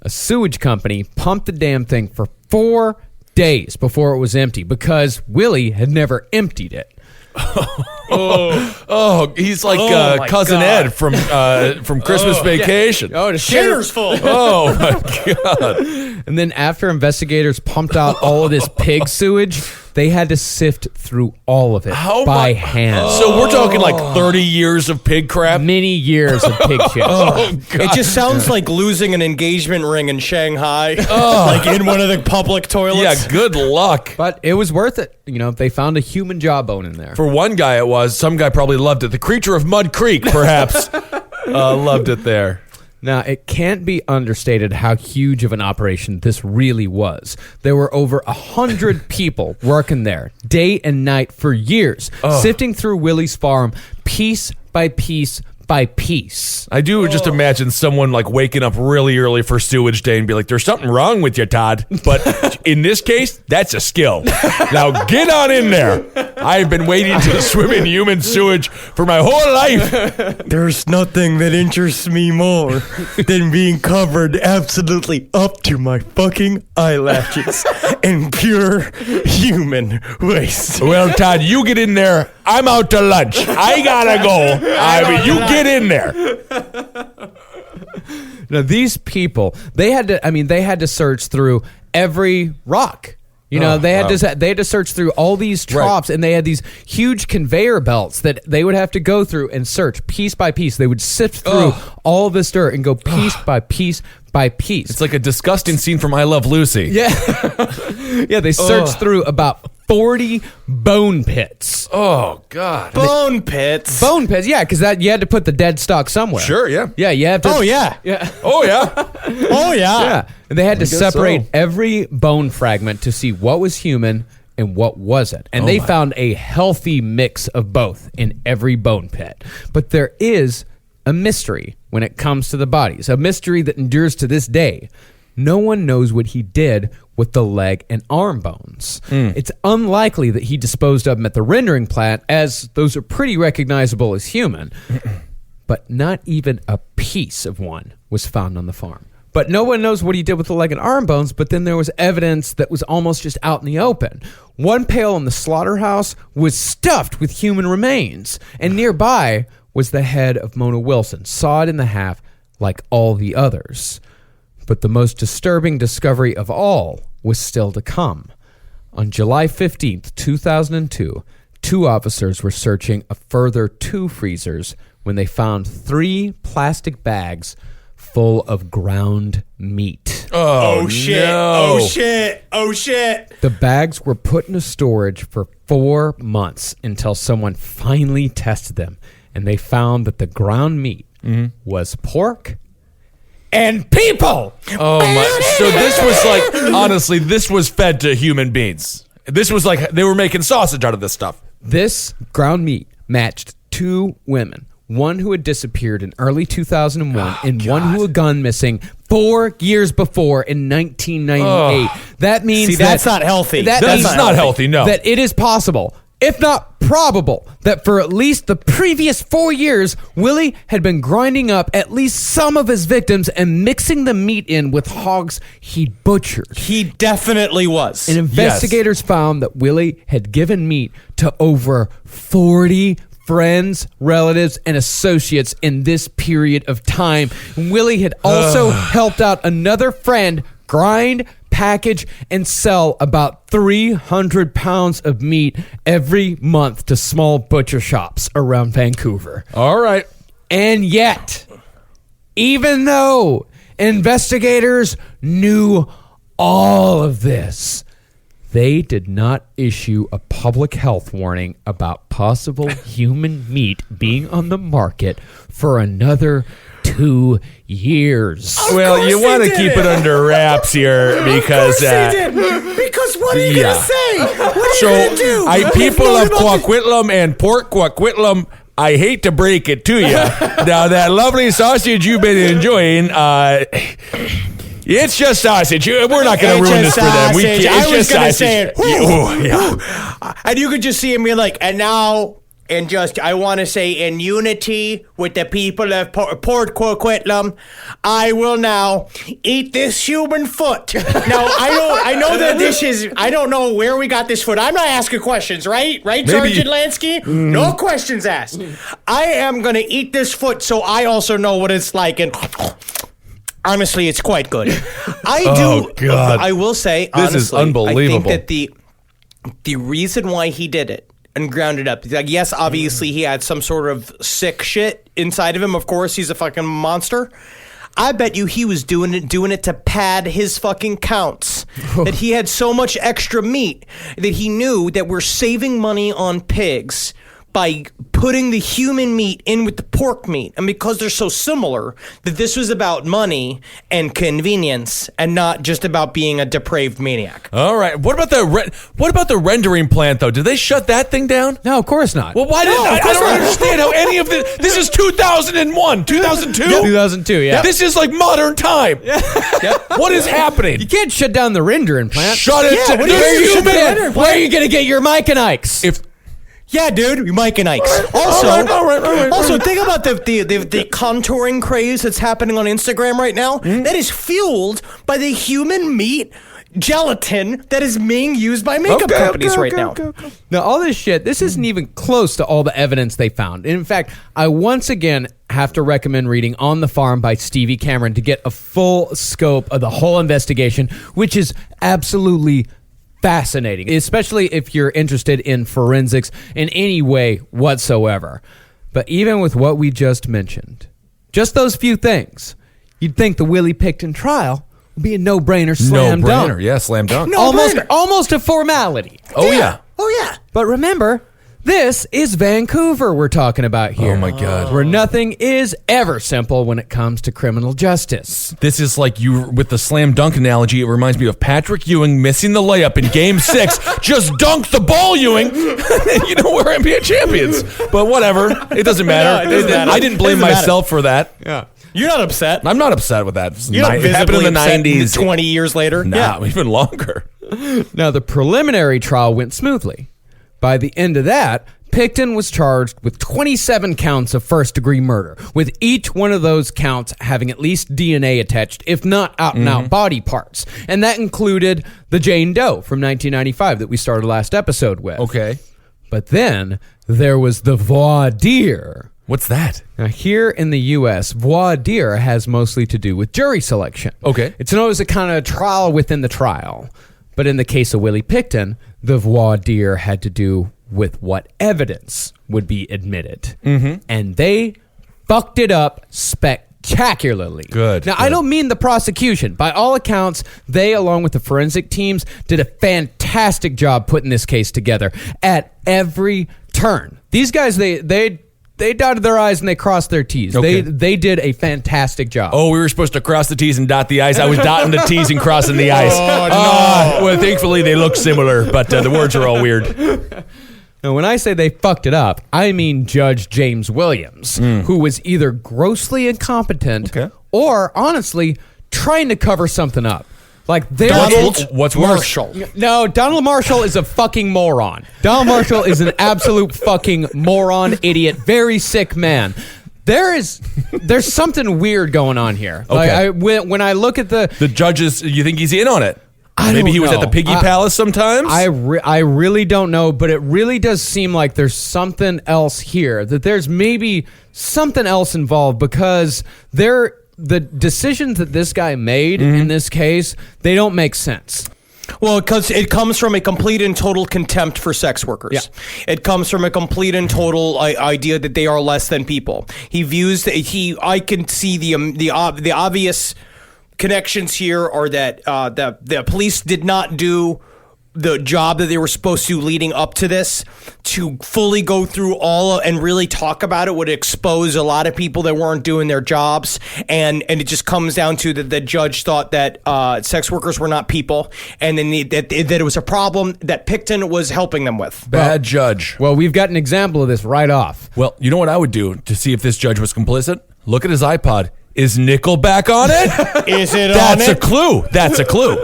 A sewage company pumped the damn thing for 4 days before it was empty because Willie had never emptied it. Oh, he's like my cousin God. Ed from Christmas Vacation. Oh, the Shitter's full. Oh my God! And then after investigators pumped out all of this pig sewage, they had to sift through all of it by hand. So we're talking like 30 years of pig crap. Many years of pig shit. It just sounds like losing an engagement ring in Shanghai, like in one of the public toilets. Yeah, good luck. But it was worth it. You know, they found a human jawbone in there. For one guy, it was. Some guy probably loved it. The creature of Mud Creek, perhaps, loved it there. Now, it can't be understated how huge of an operation this really was. There were over 100 people working there, day and night for years, sifting through Willie's farm piece by piece by piece. I do just imagine someone like waking up really early for sewage day and be like, there's something wrong with you, Todd. But in this case, that's a skill. Now get on in there. I've been waiting to swim in human sewage for my whole life. There's nothing that interests me more than being covered absolutely up to my fucking eyelashes in pure human waste. Well, Todd, you get in there. I'm out to lunch. I gotta go. I mean, you get in there. Now, these people, they had to search through every rock. You know, they had to search through all these troughs, and they had these huge conveyor belts that they would have to go through and search piece by piece. They would sift through all this dirt and go piece by piece by piece. It's like a disgusting scene from I Love Lucy. Yeah, they searched through about 40 bone pits. Oh, God. Bone pits. Bone pits, yeah, because you had to put the dead stock somewhere. Sure, yeah. Yeah, you have to. Oh, yeah. Yeah. Oh, yeah. Oh, yeah. Yeah. And they had to guess separate so. every bone fragment to see what was human and what wasn't. And they found a healthy mix of both in every bone pit. But there is a mystery when it comes to the bodies, a mystery that endures to this day. No one knows what he did with the leg and arm bones. It's unlikely that he disposed of them at the rendering plant, as those are pretty recognizable as human. But not even a piece of one was found on the farm. But no one knows what he did with the leg and arm bones, but then there was evidence that was almost just out in the open. One pail in the slaughterhouse was stuffed with human remains, and nearby was the head of Mona Wilson, sawed in the half like all the others. But the most disturbing discovery of all was still to come. On July 15th, 2002, 2 officers were searching a further 2 freezers when they found 3 plastic bags full of ground meat. Oh, shit. no. Oh, shit. Oh, shit. The bags were put into storage for 4 months until someone finally tested them, and they found that the ground meat was pork and people. Oh, my. So this was like, honestly, this was fed to human beings. This was like, they were making sausage out of this stuff. This ground meat matched 2 women. One who had disappeared in early 2001 and one who had gone missing 4 years before in 1998. That means See, that's not healthy. That That's means not healthy, no. that it is possible, if not probable, that for at least the previous 4 years, Willie had been grinding up at least some of his victims and mixing the meat in with hogs he'd butchered. He definitely was. And investigators found that Willie had given meat to over 40 friends, relatives, and associates in this period of time. Willie had also helped out another friend grind, package, and sell about 300 pounds of meat every month to small butcher shops around Vancouver. All right. And yet, even though investigators knew all of this, they did not issue a public health warning about possible human meat being on the market for another 2 years. Well, you want to keep it under wraps here because Because what are you yeah. gonna say? What are you gonna do? People of Coquitlam and Port Coquitlam, I hate to break it to you. Now that lovely sausage you've been enjoying, it's just sausage. We're not going to ruin this for them. I was just gonna sausage. say it. Yeah. And you could just see him be like, and now And just, I want to say, in unity with the people of Port Coquitlam, I will now eat this human foot. Now, I know that this is, I don't know where we got this foot. I'm not asking questions, right? Right, Sergeant Lansky? No questions asked. I am going to eat this foot so I also know what it's like. And honestly, it's quite good. Oh, God. I will say, This honestly, is unbelievable. I think that the reason why he did it and ground it up, like, yes, obviously he had some sort of sick shit inside of him. Of course, he's a fucking monster. I bet you he was doing it to pad his fucking counts. That he had so much extra meat that he knew that we're saving money on pigs by putting the human meat in with the pork meat. And because they're so similar, that this was about money and convenience and not just about being a depraved maniac. All right. What about the rendering plant, though? Did they shut that thing down? No, of course not. Well, why didn't I don't understand how any of this... This is 2001, 2002? 2002, yeah. This is like modern time. What is happening? You can't shut down the rendering plant. Shut it Yeah, down. what do you mean you shut down? Where are you going to get your Mike and Ikes? Yeah, dude, Mike and Ike's. Also, think about the contouring craze that's happening on Instagram right now. That is fueled by the human meat gelatin that is being used by makeup companies right now. Now, all this shit, this isn't even close to all the evidence they found. In fact, I once again have to recommend reading On the Farm by Stevie Cameron to get a full scope of the whole investigation, which is absolutely fascinating, especially if you're interested in forensics in any way whatsoever. But even with what we just mentioned, just those few things, you'd think the Willie Pickton trial would be a no-brainer, slam dunk. Yeah, slam dunk. Almost a formality. Oh, yeah. Oh, yeah. But remember, this is Vancouver we're talking about here. Oh, my God. Where nothing is ever simple when it comes to criminal justice. This is like you, with the slam dunk analogy, it reminds me of Patrick Ewing missing the layup in Game 6. Just dunk the ball, Ewing. You know, we're NBA champions. But whatever. It doesn't matter. No, it doesn't matter. I didn't blame Doesn't matter. myself for that. Yeah. You're not upset. I'm not upset with that. You're not It happened in the visibly 90s. upset 20 years later. Nah, even longer. Now, the preliminary trial went smoothly. By the end of that, Pickton was charged with 27 counts of first-degree murder, with each one of those counts having at least DNA attached, if not out-and-out body parts. And that included the Jane Doe from 1995 that we started last episode with. Okay. But then there was the voir dire. What's that? Now, here in the U.S., voir dire has mostly to do with jury selection. Okay. It's known as a kind of trial within the trial. But in the case of Willie Pickton, the voir dire had to do with what evidence would be admitted. And they fucked it up spectacularly. Good. Now, I don't mean the prosecution. By all accounts, they, along with the forensic teams, did a fantastic job putting this case together at every turn. These guys, they dotted their I's and they crossed their T's. Okay. They did a fantastic job. Oh, we were supposed to cross the T's and dot the I's. I was dotting the T's and crossing the I's. Oh, no. Well, thankfully, they look similar, but the words are all weird. Now, when I say they fucked it up, I mean Judge James Williams, who was either grossly incompetent or, honestly, trying to cover something up. Like, What's worse? No, Donald Marshall is a fucking moron. Donald Marshall is an absolute fucking moron, idiot, very sick man. There's something weird going on here. Okay. Like, when I look at the judges, you think he's in on it? I Maybe don't he was at know. the Piggy Palace sometimes? I really don't know, but it really does seem like there's something else here, that there's maybe something else involved, because the decisions that this guy made in this case, they don't make sense. Well, because it comes from a complete and total contempt for sex workers. Yeah. It comes from a complete and total idea that they are less than people. I can see the obvious connections here are that the police did not do the job that they were supposed to leading up to this, to fully go through all and really talk about it would expose a lot of people that weren't doing their jobs. And it just comes down to that the judge thought that sex workers were not people, and then that it was a problem that Pickton was helping them with. Bad judge. Well, we've got an example of this right off. Well, you know what I would do to see if this judge was complicit? Look at his iPod. Is Nickelback on it? Is it That's on a it? clue. That's a clue.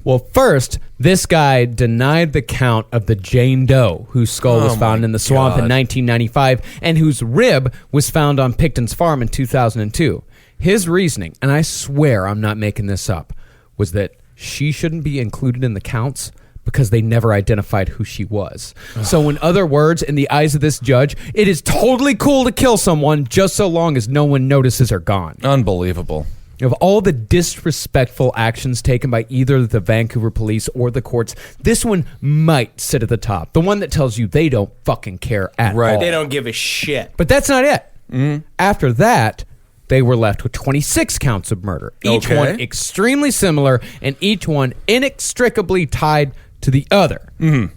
Well, first, this guy denied the count of the Jane Doe whose skull was found in the swamp in 1995 and whose rib was found on Pickton's farm in 2002. His reasoning, and I swear I'm not making this up, was that she shouldn't be included in the counts because they never identified who she was. So in other words, in the eyes of this judge, it is totally cool to kill someone just so long as no one notices her gone. Unbelievable. Of all the disrespectful actions taken by either the Vancouver police or the courts, this one might sit at the top. The one that tells you they don't fucking care at all. They don't give a shit. But that's not it. After that, they were left with 26 counts of murder. Each one extremely similar and each one inextricably tied to the other.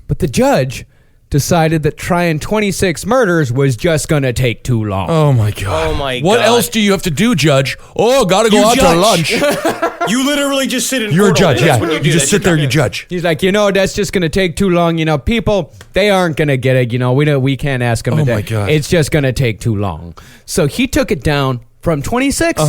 But the judge decided that trying 26 murders was just going to take too long. Oh, my God. Oh, my God. What else do you have to do, Judge? Oh, got to go out to lunch. You literally just sit in You're a court judge, all yeah. day. You just sit there, you judge. He's like, that's just going to take too long. People, they aren't going to get it. We can't ask them. Oh, my God. It's just going to take too long. So he took it down from 26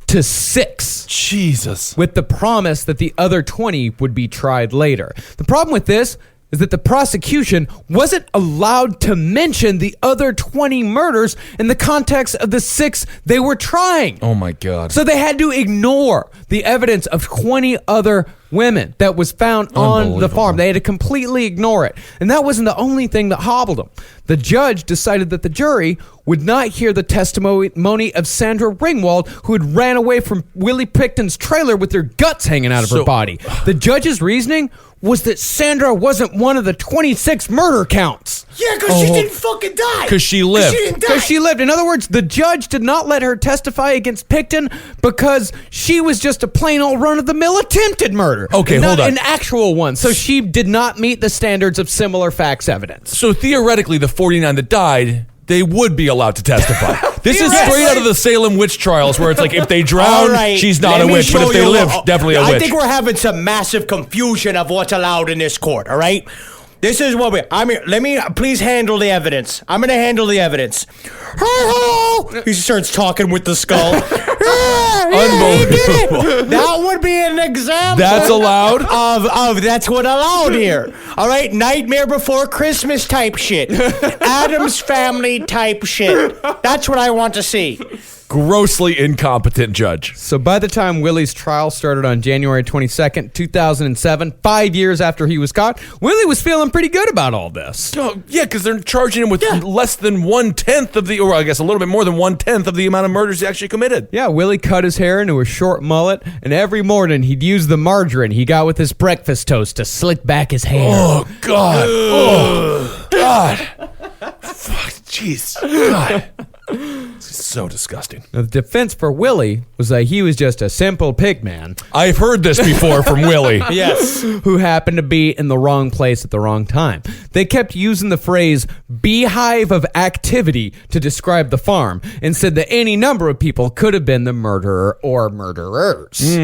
to 6. Jesus. With the promise that the other 20 would be tried later. The problem with this is that the prosecution wasn't allowed to mention the other 20 murders in the context of the 6 they were trying. Oh, my God. So they had to ignore the evidence of 20 other women that was found on the farm. They had to completely ignore it. And that wasn't the only thing that hobbled them. The judge decided that the jury would not hear the testimony of Sandra Ringwald, who had ran away from Willie Pickton's trailer with her guts hanging out of her body. The judge's reasoning was that Sandra wasn't one of the 26 murder counts. Yeah, because she didn't fucking die. Because she lived. Because she lived. In other words, the judge did not let her testify against Pickton because she was just a plain old run-of-the-mill attempted murder. Okay, not hold on. an actual one. So she did not meet the standards of similar facts evidence. So theoretically, the 49 that died, they would be allowed to testify. This is straight out of the Salem witch trials, where it's like, if they drown, she's not a witch, but if they live, definitely a witch. I think we're having some massive confusion of what's allowed in this court, all right? This is what let me please handle the evidence. I'm going to handle the evidence. He starts talking with the skull. Unbelievable. That would be an example. That's allowed? Of that's what allowed here. All right, Nightmare Before Christmas type shit. Addams Family type shit. That's what I want to see. Grossly incompetent judge. So by the time Willie's trial started on January 22nd, 2007, 5 years after he was caught, Willie was feeling pretty good about all this. Oh, yeah, because they're charging him with less than 1/10 of the, or I guess a little bit more than 1/10 of the amount of murders he actually committed. Yeah, Willie cut his hair into a short mullet, and every morning he'd use the margarine he got with his breakfast toast to slick back his hair. Oh, God. Oh, God. Fuck, jeez. God. This is so disgusting. Now, the defense for Willie was that he was just a simple pig man I've heard this before from Willie. Yes. who happened to be in the wrong place at the wrong time. They kept using the phrase beehive of activity to describe the farm and said that any number of people could have been the murderer or murderers.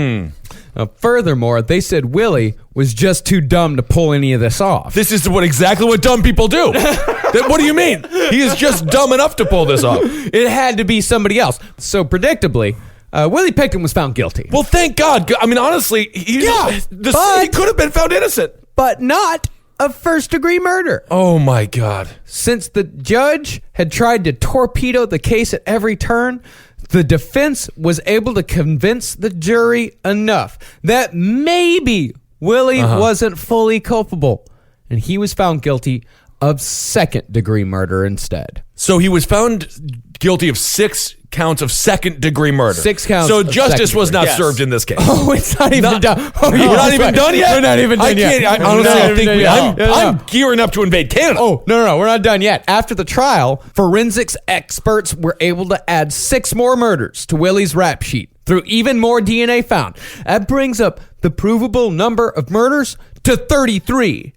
Furthermore, they said Willie was just too dumb to pull any of this off. This is exactly what dumb people do. What do you mean? He is just dumb enough to pull this off. It had to be somebody else. So predictably, Willie Pickton was found guilty. Well, thank God. I mean, honestly, he could have been found innocent. But not of first-degree murder. Oh, my God. Since the judge had tried to torpedo the case at every turn, the defense was able to convince the jury enough that maybe Willie wasn't fully culpable, and he was found guilty of second-degree murder instead. So he was found guilty of 6 counts of second-degree murder. 6 counts. So of justice was not Yes. served in this case. Oh, it's not even done. Oh, We're not even done yet? We're not even done yet. I think I'm gearing up to invade Canada. Oh, no, we're not done yet. After the trial, forensics experts were able to add 6 more murders to Willie's rap sheet through even more DNA found. That brings up the provable number of murders to 33.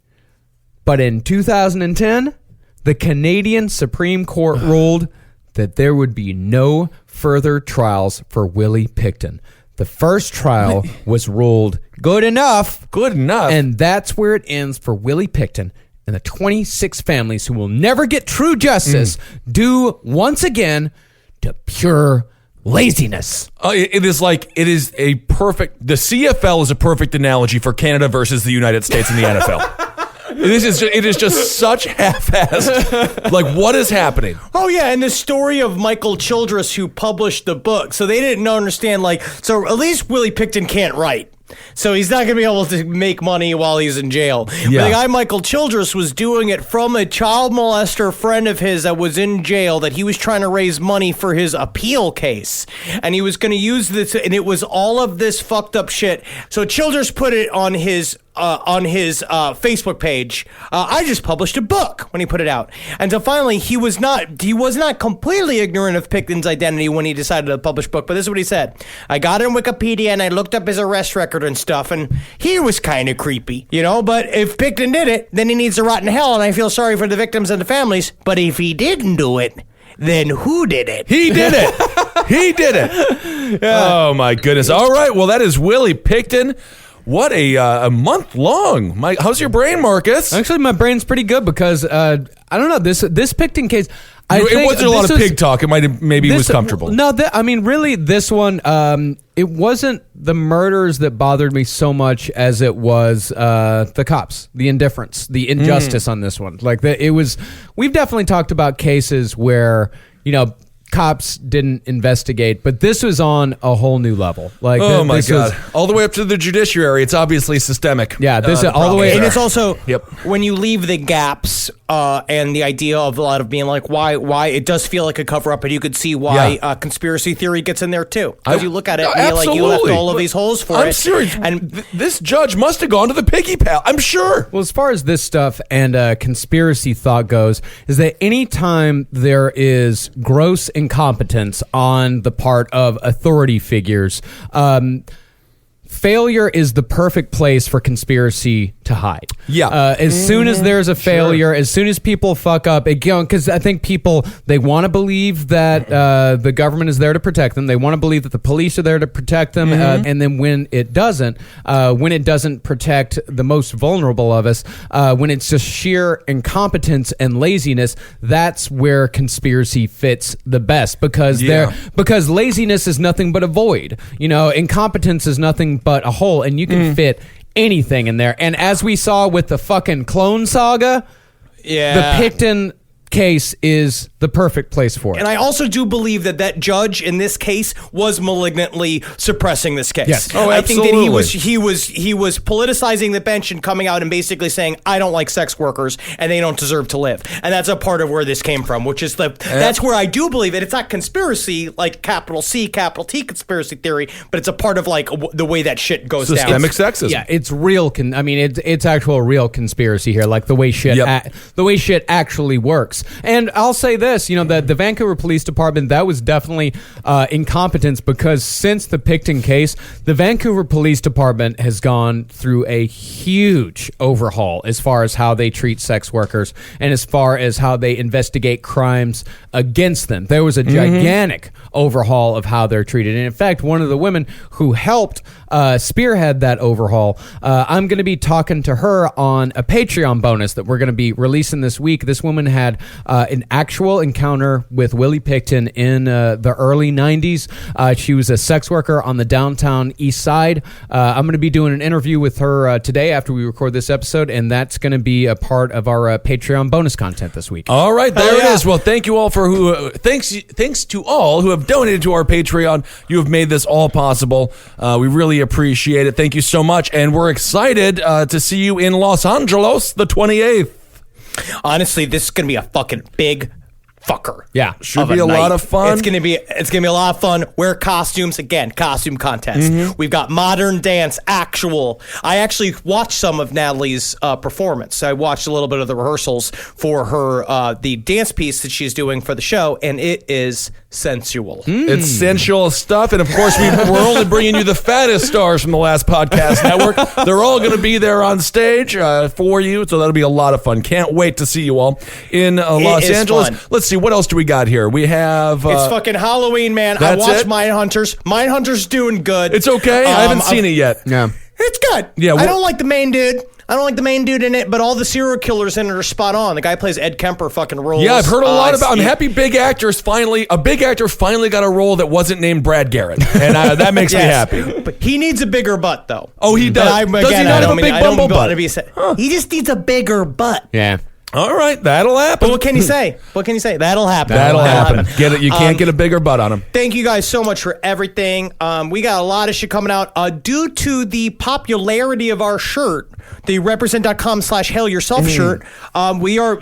But in 2010, the Canadian Supreme Court ruled that there would be no further trials for Willie Pickton. The first trial was ruled good enough. Good enough. And that's where it ends for Willie Pickton and the 26 families who will never get true justice due once again to pure laziness. It is a perfect. The CFL is a perfect analogy for Canada versus the United States in the NFL. It is just such half-assed. Like, what is happening? Oh, yeah, and the story of Michael Childress, who published the book. So they didn't understand, so at least Willie Pickton can't write. So he's not going to be able to make money while he's in jail. Yeah. But the guy Michael Childress was doing it from a child molester friend of his that was in jail, that he was trying to raise money for his appeal case. And he was going to use this, and it was all of this fucked up shit. So Childress put it on his Facebook page. I just published a book when he put it out. And so finally, he was not completely ignorant of Pickton's identity when he decided to publish a book. But this is what he said. I got on Wikipedia and I looked up his arrest record and stuff, and he was kind of creepy, But if Pickton did it, then he needs to rot in hell, and I feel sorry for the victims and the families. But if he didn't do it, then who did it? He did it. He did it. Yeah. Oh, my goodness. All right. Well, that is Willie Pickton. What a month long. How's your brain, Marcus? Actually, my brain's pretty good because I don't know, this Pickton case. It wasn't a lot of pig talk. It might have maybe it was comfortable. No, really, this one. It wasn't the murders that bothered me so much as it was the cops, the indifference, the injustice on this one. We've definitely talked about cases where cops didn't investigate, but this was on a whole new level. Oh my God! All the way up to the judiciary. It's obviously systemic. Yeah, this all the way. And it's also when you leave the gaps and the idea of a lot of being like, why it does feel like a cover up, and you could see why conspiracy theory gets in there too. Because you look at it and you're like, you left all of these holes for it. I'm serious. And this judge must have gone to the piggy pal. I'm sure. Well, as far as this stuff and conspiracy thought goes, is that anytime there is gross incompetence on the part of authority figures, failure is the perfect place for conspiracy to hide. Yeah. As soon as there's a failure, as soon as people fuck up, because I think people, they want to believe that the government is there to protect them. They want to believe that the police are there to protect them. And then when it doesn't protect the most vulnerable of us, when it's just sheer incompetence and laziness, that's where conspiracy fits the best because laziness is nothing but a void. Incompetence is nothing but a hole, and you can fit anything in there. And as we saw with the fucking clone saga, the Pickton case is the perfect place for it. And I also do believe that judge in this case was malignantly suppressing this case. Yes. Oh, absolutely. I think that he was politicizing the bench and coming out and basically saying, I don't like sex workers and they don't deserve to live. And that's a part of where this came from, which is that's where I do believe it. It's not conspiracy like capital C, capital T conspiracy theory, but it's a part of the way that shit goes down. Systemic sexism. Yeah, it's real. It's actual real conspiracy here, like the way shit actually works. And I'll say this, the Vancouver Police Department, that was definitely incompetence because since the Pickton case, the Vancouver Police Department has gone through a huge overhaul as far as how they treat sex workers and as far as how they investigate crimes against them. There was a gigantic overhaul of how they're treated. And in fact, one of the women who helped spearhead that overhaul, I'm going to be talking to her on a Patreon bonus that we're going to be releasing this week. This woman had an actual encounter with Willie Pickton in the early 90s. She was a sex worker on the downtown east side. I'm going to be doing an interview with her today after we record this episode, and that's going to be a part of our Patreon bonus content this week. All right, there it is. Well, thank you all thanks to all who have donated to our Patreon. You have made this all possible. We really appreciate it. Thank you so much, and we're excited to see you in Los Angeles the 28th. Honestly, this is going to be a fucking big fucker. Yeah. Should be a lot of fun. It's gonna be a lot of fun. Wear costumes again. Costume contest. We've got modern dance. I actually watched some of Natalie's performance. I watched a little bit of the rehearsals for her the dance piece that she's doing for the show, and it is sensual. It's sensual stuff, and of course we're only bringing you the fattest stars from the last podcast network. They're all going to be there on stage for you, so that'll be a lot of fun. Can't wait to see you all in Los Angeles. Fun. Let's see, what else do we got here? We have it's fucking Halloween, man. I watched Mindhunters. Mindhunters doing good. It's okay. I haven't seen it yet. Yeah. It's good. Yeah, I don't like the main dude. I don't like the main dude in it, but all the serial killers in it are spot on. The guy plays Ed Kemper fucking rules. Yeah, I've heard a lot about. I'm happy a big actor finally got a role that wasn't named Brad Garrett, and that makes me happy. But he needs a bigger butt, though. Oh, he does. Does he not have a big bumble butt? He just needs a bigger butt. Yeah. All right, that'll happen. But what can you say? That'll happen. That'll happen. Get it? You can't get a bigger butt on him. Thank you guys so much for everything. We got a lot of shit coming out. Due to the popularity of our shirt, the represent.com/hailyourself shirt,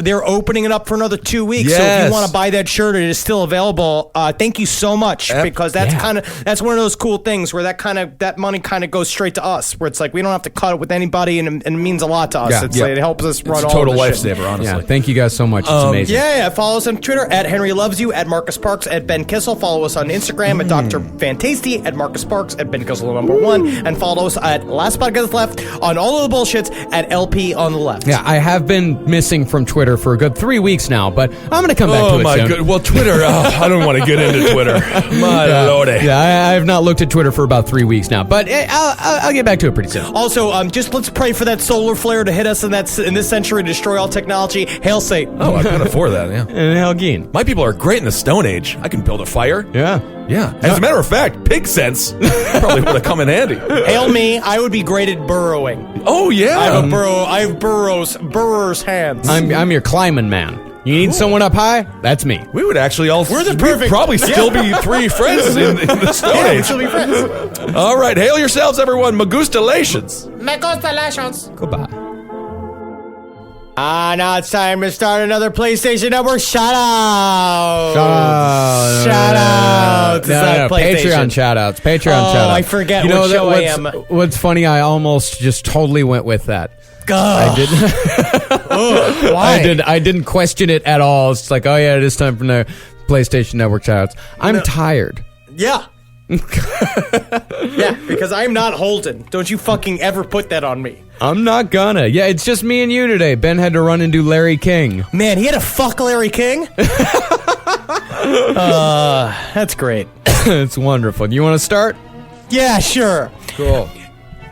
they're opening it up for another 2 weeks. Yes. So if you want to buy that shirt, it is still available. Thank you so much, because that's that's one of those cool things where that money kind of goes straight to us, where it's like we don't have to cut it with anybody, and it means a lot to us. It helps us run all total the lifesaver, shit. honestly. Yeah, thank you guys so much. It's amazing. Yeah, follow us on Twitter at Henry Loves You, at Marcus Parks, at Ben Kissel. Follow us on Instagram at Dr. Fantasty, at Marcus Parks, at Ben Kissel #1, and follow us at Last Podcast Left on all of the bullshits at LP on the left. Yeah, I have been missing from Twitter for a good 3 weeks now, but I'm going to come back to it soon. Good. Well, Twitter, I don't want to get into Twitter. My lordy. Yeah, I have not looked at Twitter for about 3 weeks now, but I'll get back to it pretty soon. Also, just let's pray for that solar flare to hit us in this century, destroy all technology. Hail Satan. Oh, I can afford that, yeah. And Helgeen. My people are great in the Stone Age. I can build a fire. Yeah. Yeah. As a matter of fact, pig sense probably would have come in handy. Hail me, I would be great at burrowing. Oh, yeah. I have burrow's hands. I'm your climbing man. You need someone up high? That's me. We would actually We'd probably still be three friends in the Stone we'd Age. still be friends. All right, hail yourselves, everyone. Magustalations. Goodbye. Now it's time to start another PlayStation Network shout-out. Shout-out. Patreon shout-outs. I forget what show I am. What's funny, I almost just totally went with that. God. I didn't. Why? I didn't question it at all. It's like, oh yeah, it is time for the PlayStation Network shout-outs. I'm tired. Yeah. Yeah, because I'm not Holden. Don't you fucking ever put that on me. I'm not gonna. Yeah, it's just me and you today. Ben had to run and do Larry King. Man, he had to fuck Larry King? That's great. It's wonderful. You want to start? Yeah, sure. Cool.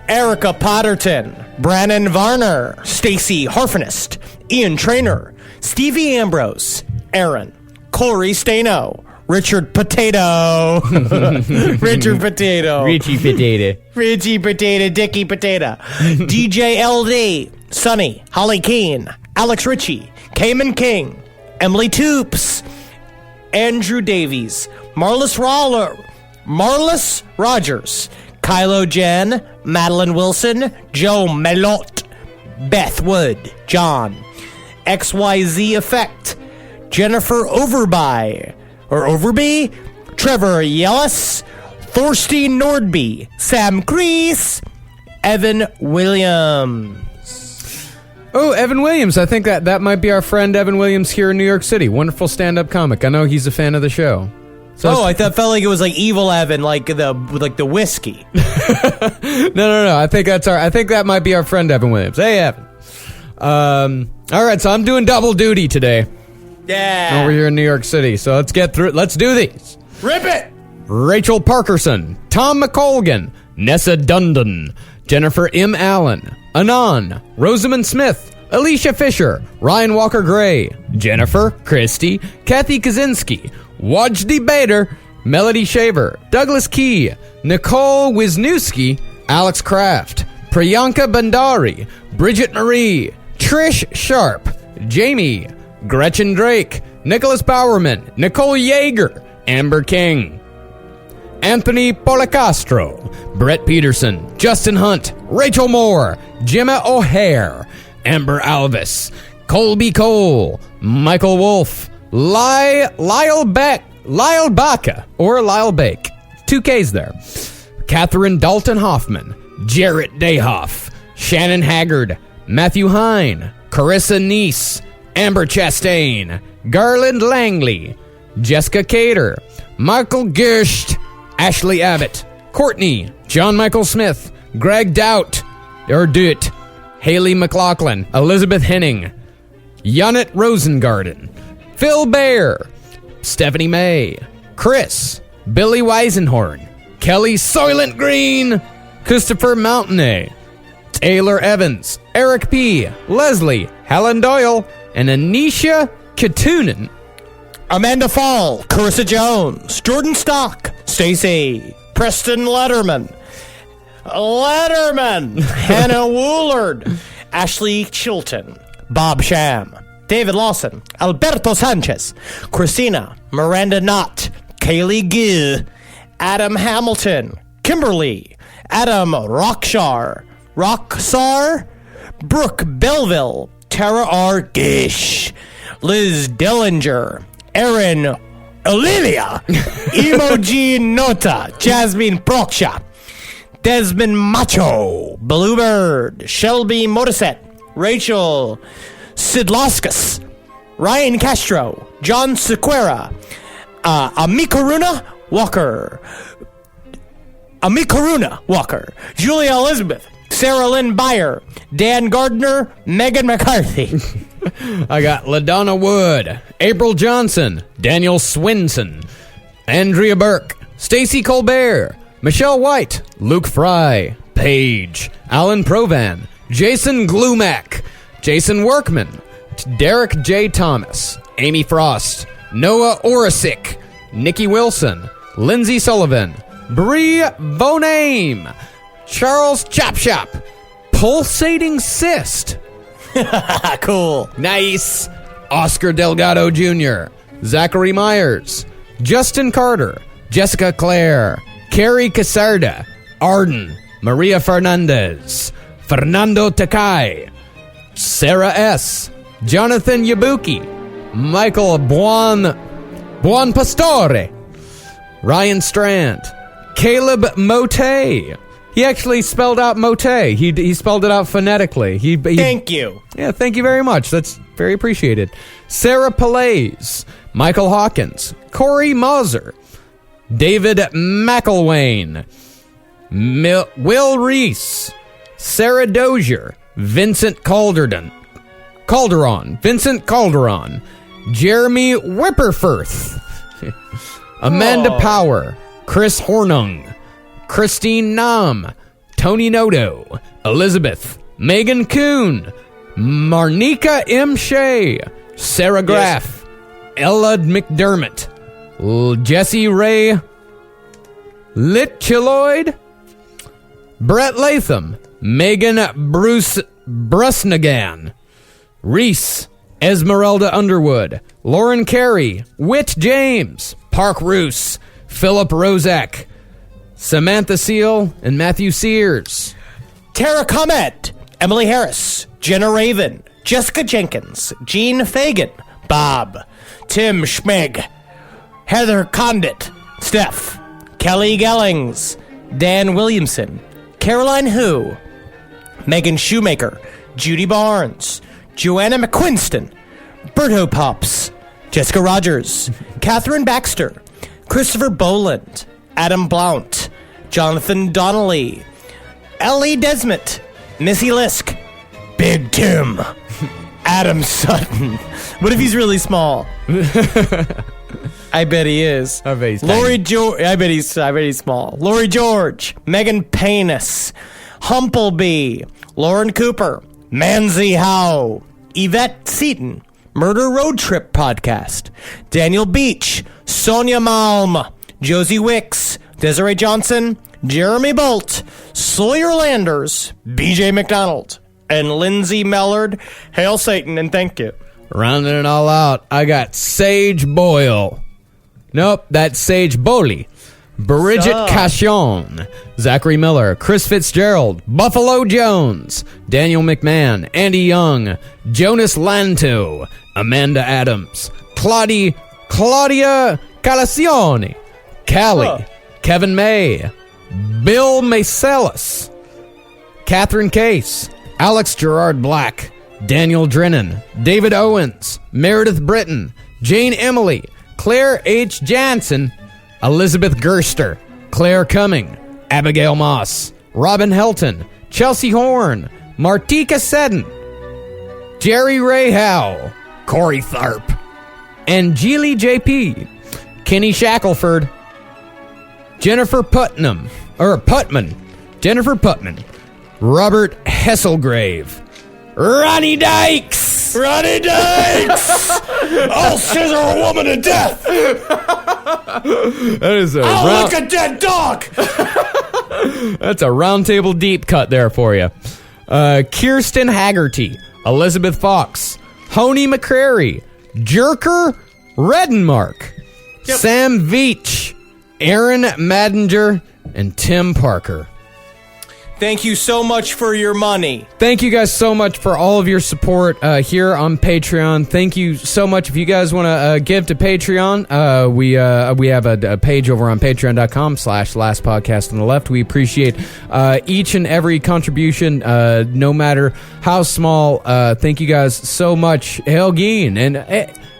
Erica Potterton, Brannon Varner, Stacy Harfinist, Ian Trainer, Stevie Ambrose, Aaron, Corey Stano, Richard Potato, Richard Potato, Richie Potato, Richie Potato, Dickie Potato, DJ LD, Sonny, Holly Keane, Alex Ritchie, Cayman King, Emily Toops, Andrew Davies, Marlis Rogers, Kylo Jen, Madeline Wilson, Joe Melot, Beth Wood, John, XYZ Effect, Jennifer Overby, Trevor Yellis, Thorstein Nordby, Sam Crease, Evan Williams. Oh, Evan Williams. I think that might be our friend Evan Williams here in New York City. Wonderful stand-up comic. I know he's a fan of the show. So I felt like it was like Evil Evan, like the whiskey. No. I think that might be our friend Evan Williams. Hey, Evan. All right, so I'm doing double duty today. Yeah. Over here in New York City. So let's get through it. Let's do these. Rip it. Rachel Parkerson, Tom McColgan, Nessa Dundon, Jennifer M. Allen, Anon, Rosamund Smith, Alicia Fisher, Ryan Walker Gray, Jennifer, Christy, Kathy Kaczynski, Wajdi Bader, Melody Shaver, Douglas Key, Nicole Wisniewski, Alex Kraft, Priyanka Bandari, Bridget Marie, Trish Sharp, Jamie, Gretchen Drake, Nicholas Bowerman, Nicole Yeager, Amber King, Anthony Policastro, Brett Peterson, Justin Hunt, Rachel Moore, Gemma O'Hare, Amber Alvis, Colby Cole, Michael Wolf, Lyle Baca, or Lyle Bake, 2 Ks there, Catherine Dalton Hoffman, Jarrett Dayhoff, Shannon Haggard, Matthew Hine, Carissa Neese, Amber Chastain, Garland Langley, Jessica Cater, Michael Gisht, Ashley Abbott, Courtney, John Michael Smith, Greg Doubt, Haley McLaughlin, Elizabeth Henning, Janet Rosengarten, Phil Bear, Stephanie May, Chris, Billy Weisenhorn, Kelly Soylent Green, Christopher Mountainay, Taylor Evans, Eric P., Leslie, Helen Doyle, and Anisha Katunen. Amanda Fall, Carissa Jones, Jordan Stock, Stacy, Preston Letterman, Hannah Woolard, Ashley Chilton, Bob Sham, David Lawson, Alberto Sanchez, Christina, Miranda Knott, Kaylee Gill, Adam Hamilton, Kimberly, Adam Rocksar, Brooke Belleville, Tara R. Gish, Liz Dillinger, Erin Olivia, Emoji Nota, Jasmine Proksha, Desmond Macho, Bluebird, Shelby Motorset, Rachel Sidlauskas, Ryan Castro, John Sequera, Amikaruna Walker, Julia Elizabeth, Sarah Lynn Byer, Dan Gardner, Megan McCarthy. I got LaDonna Wood, April Johnson, Daniel Swinson, Andrea Burke, Stacy Colbert, Michelle White, Luke Fry, Paige, Alan Provan, Jason Glumack, Jason Workman, Derek J. Thomas, Amy Frost, Noah Orisic, Nikki Wilson, Lindsay Sullivan, Bree Boname, Charles Chopshop, Pulsating Cyst. Cool. Nice. Oscar Delgado Jr., Zachary Myers, Justin Carter, Jessica Clare, Carrie Casarda, Arden, Maria Fernandez, Fernando Takai, Sarah S., Jonathan Yabuki, Michael Buon Pastore, Ryan Strand, Caleb Mote. He actually spelled out Mote. He spelled it out phonetically. Thank you. Yeah, thank you very much. That's very appreciated. Sarah Palays, Michael Hawkins, Corey Mauser, David McElwain, Will Reese, Sarah Dozier, Vincent Calderon, Jeremy Whipperfirth, Amanda Power, Chris Hornung, Christine Nam, Tony Noto, Elizabeth, Megan Kuhn, Marnika M. Shea, Sarah Graff, Ella McDermott, Jesse Ray Litchiloid, Brett Latham, Megan Brusnagan, Reese, Esmeralda Underwood, Lauren Carey, Whit James, Park Roos, Philip Rozak, Samantha Seal, and Matthew Sears. Tara Comet, Emily Harris, Jenna Raven, Jessica Jenkins, Jean Fagan, Bob, Tim Schmeg, Heather Condit, Steph, Kelly Gellings, Dan Williamson, Caroline Hu, Megan Shoemaker, Judy Barnes, Joanna McQuinston, Berto Pops, Jessica Rogers, Catherine Baxter, Christopher Boland, Adam Blount, Jonathan Donnelly, Ellie Desmond, Missy Lisk, Big Tim, Adam Sutton. What if he's really small? I bet he is. I bet he's Lori George. I bet he's small. Lori George, Megan Painus, Humplebee, Lauren Cooper, Manzi Howe, Yvette Seaton, Murder Road Trip Podcast, Daniel Beach, Sonia Malm, Josie Wicks, Desiree Johnson, Jeremy Bolt, Sawyer Landers, BJ McDonald, and Lindsay Mellard. Hail Satan and thank you. Rounding it all out, I got Sage Boyle. Nope, that's Sage Bowley. Bridget Cachon, Zachary Miller, Chris Fitzgerald, Buffalo Jones, Daniel McMahon, Andy Young, Jonas Lanto, Amanda Adams, Claudia Calacione, Callie, Kevin May, Bill Macelis, Catherine Case, Alex Gerard Black, Daniel Drennan, David Owens, Meredith Britton, Jane Emily, Claire H. Jansen, Elizabeth Gerster, Claire Cumming, Abigail Moss, Robin Helton, Chelsea Horn, Martika Seddon, Jerry Ray Howe, Corey Tharp, and Geely JP, Kenny Shackelford, Jennifer Putman, Robert Hesselgrave, Ronnie Dykes. Ronnie Dykes! I'll scissor a woman to death! That is I'll lick a dead dog! That's a round table deep cut there for you. Kirsten Haggerty, Elizabeth Fox, Honey McCrary, Jerker Redenmark, Sam Veach, Aaron Madinger, and Tim Parker. Thank you so much for your money. Thank you guys so much for all of your support here on Patreon. Thank you so much. If you guys want to give to Patreon, we have a page over on patreon.com/lastpodcast on the left. We appreciate each and every contribution, no matter how small. Thank you guys so much. Hail Geen and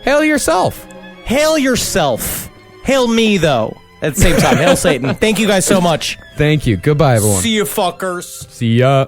hail yourself. Hail yourself. Hail me, though. At the same time, hail Satan. Thank you guys so much. Thank you. Goodbye, everyone. See you, fuckers. See ya.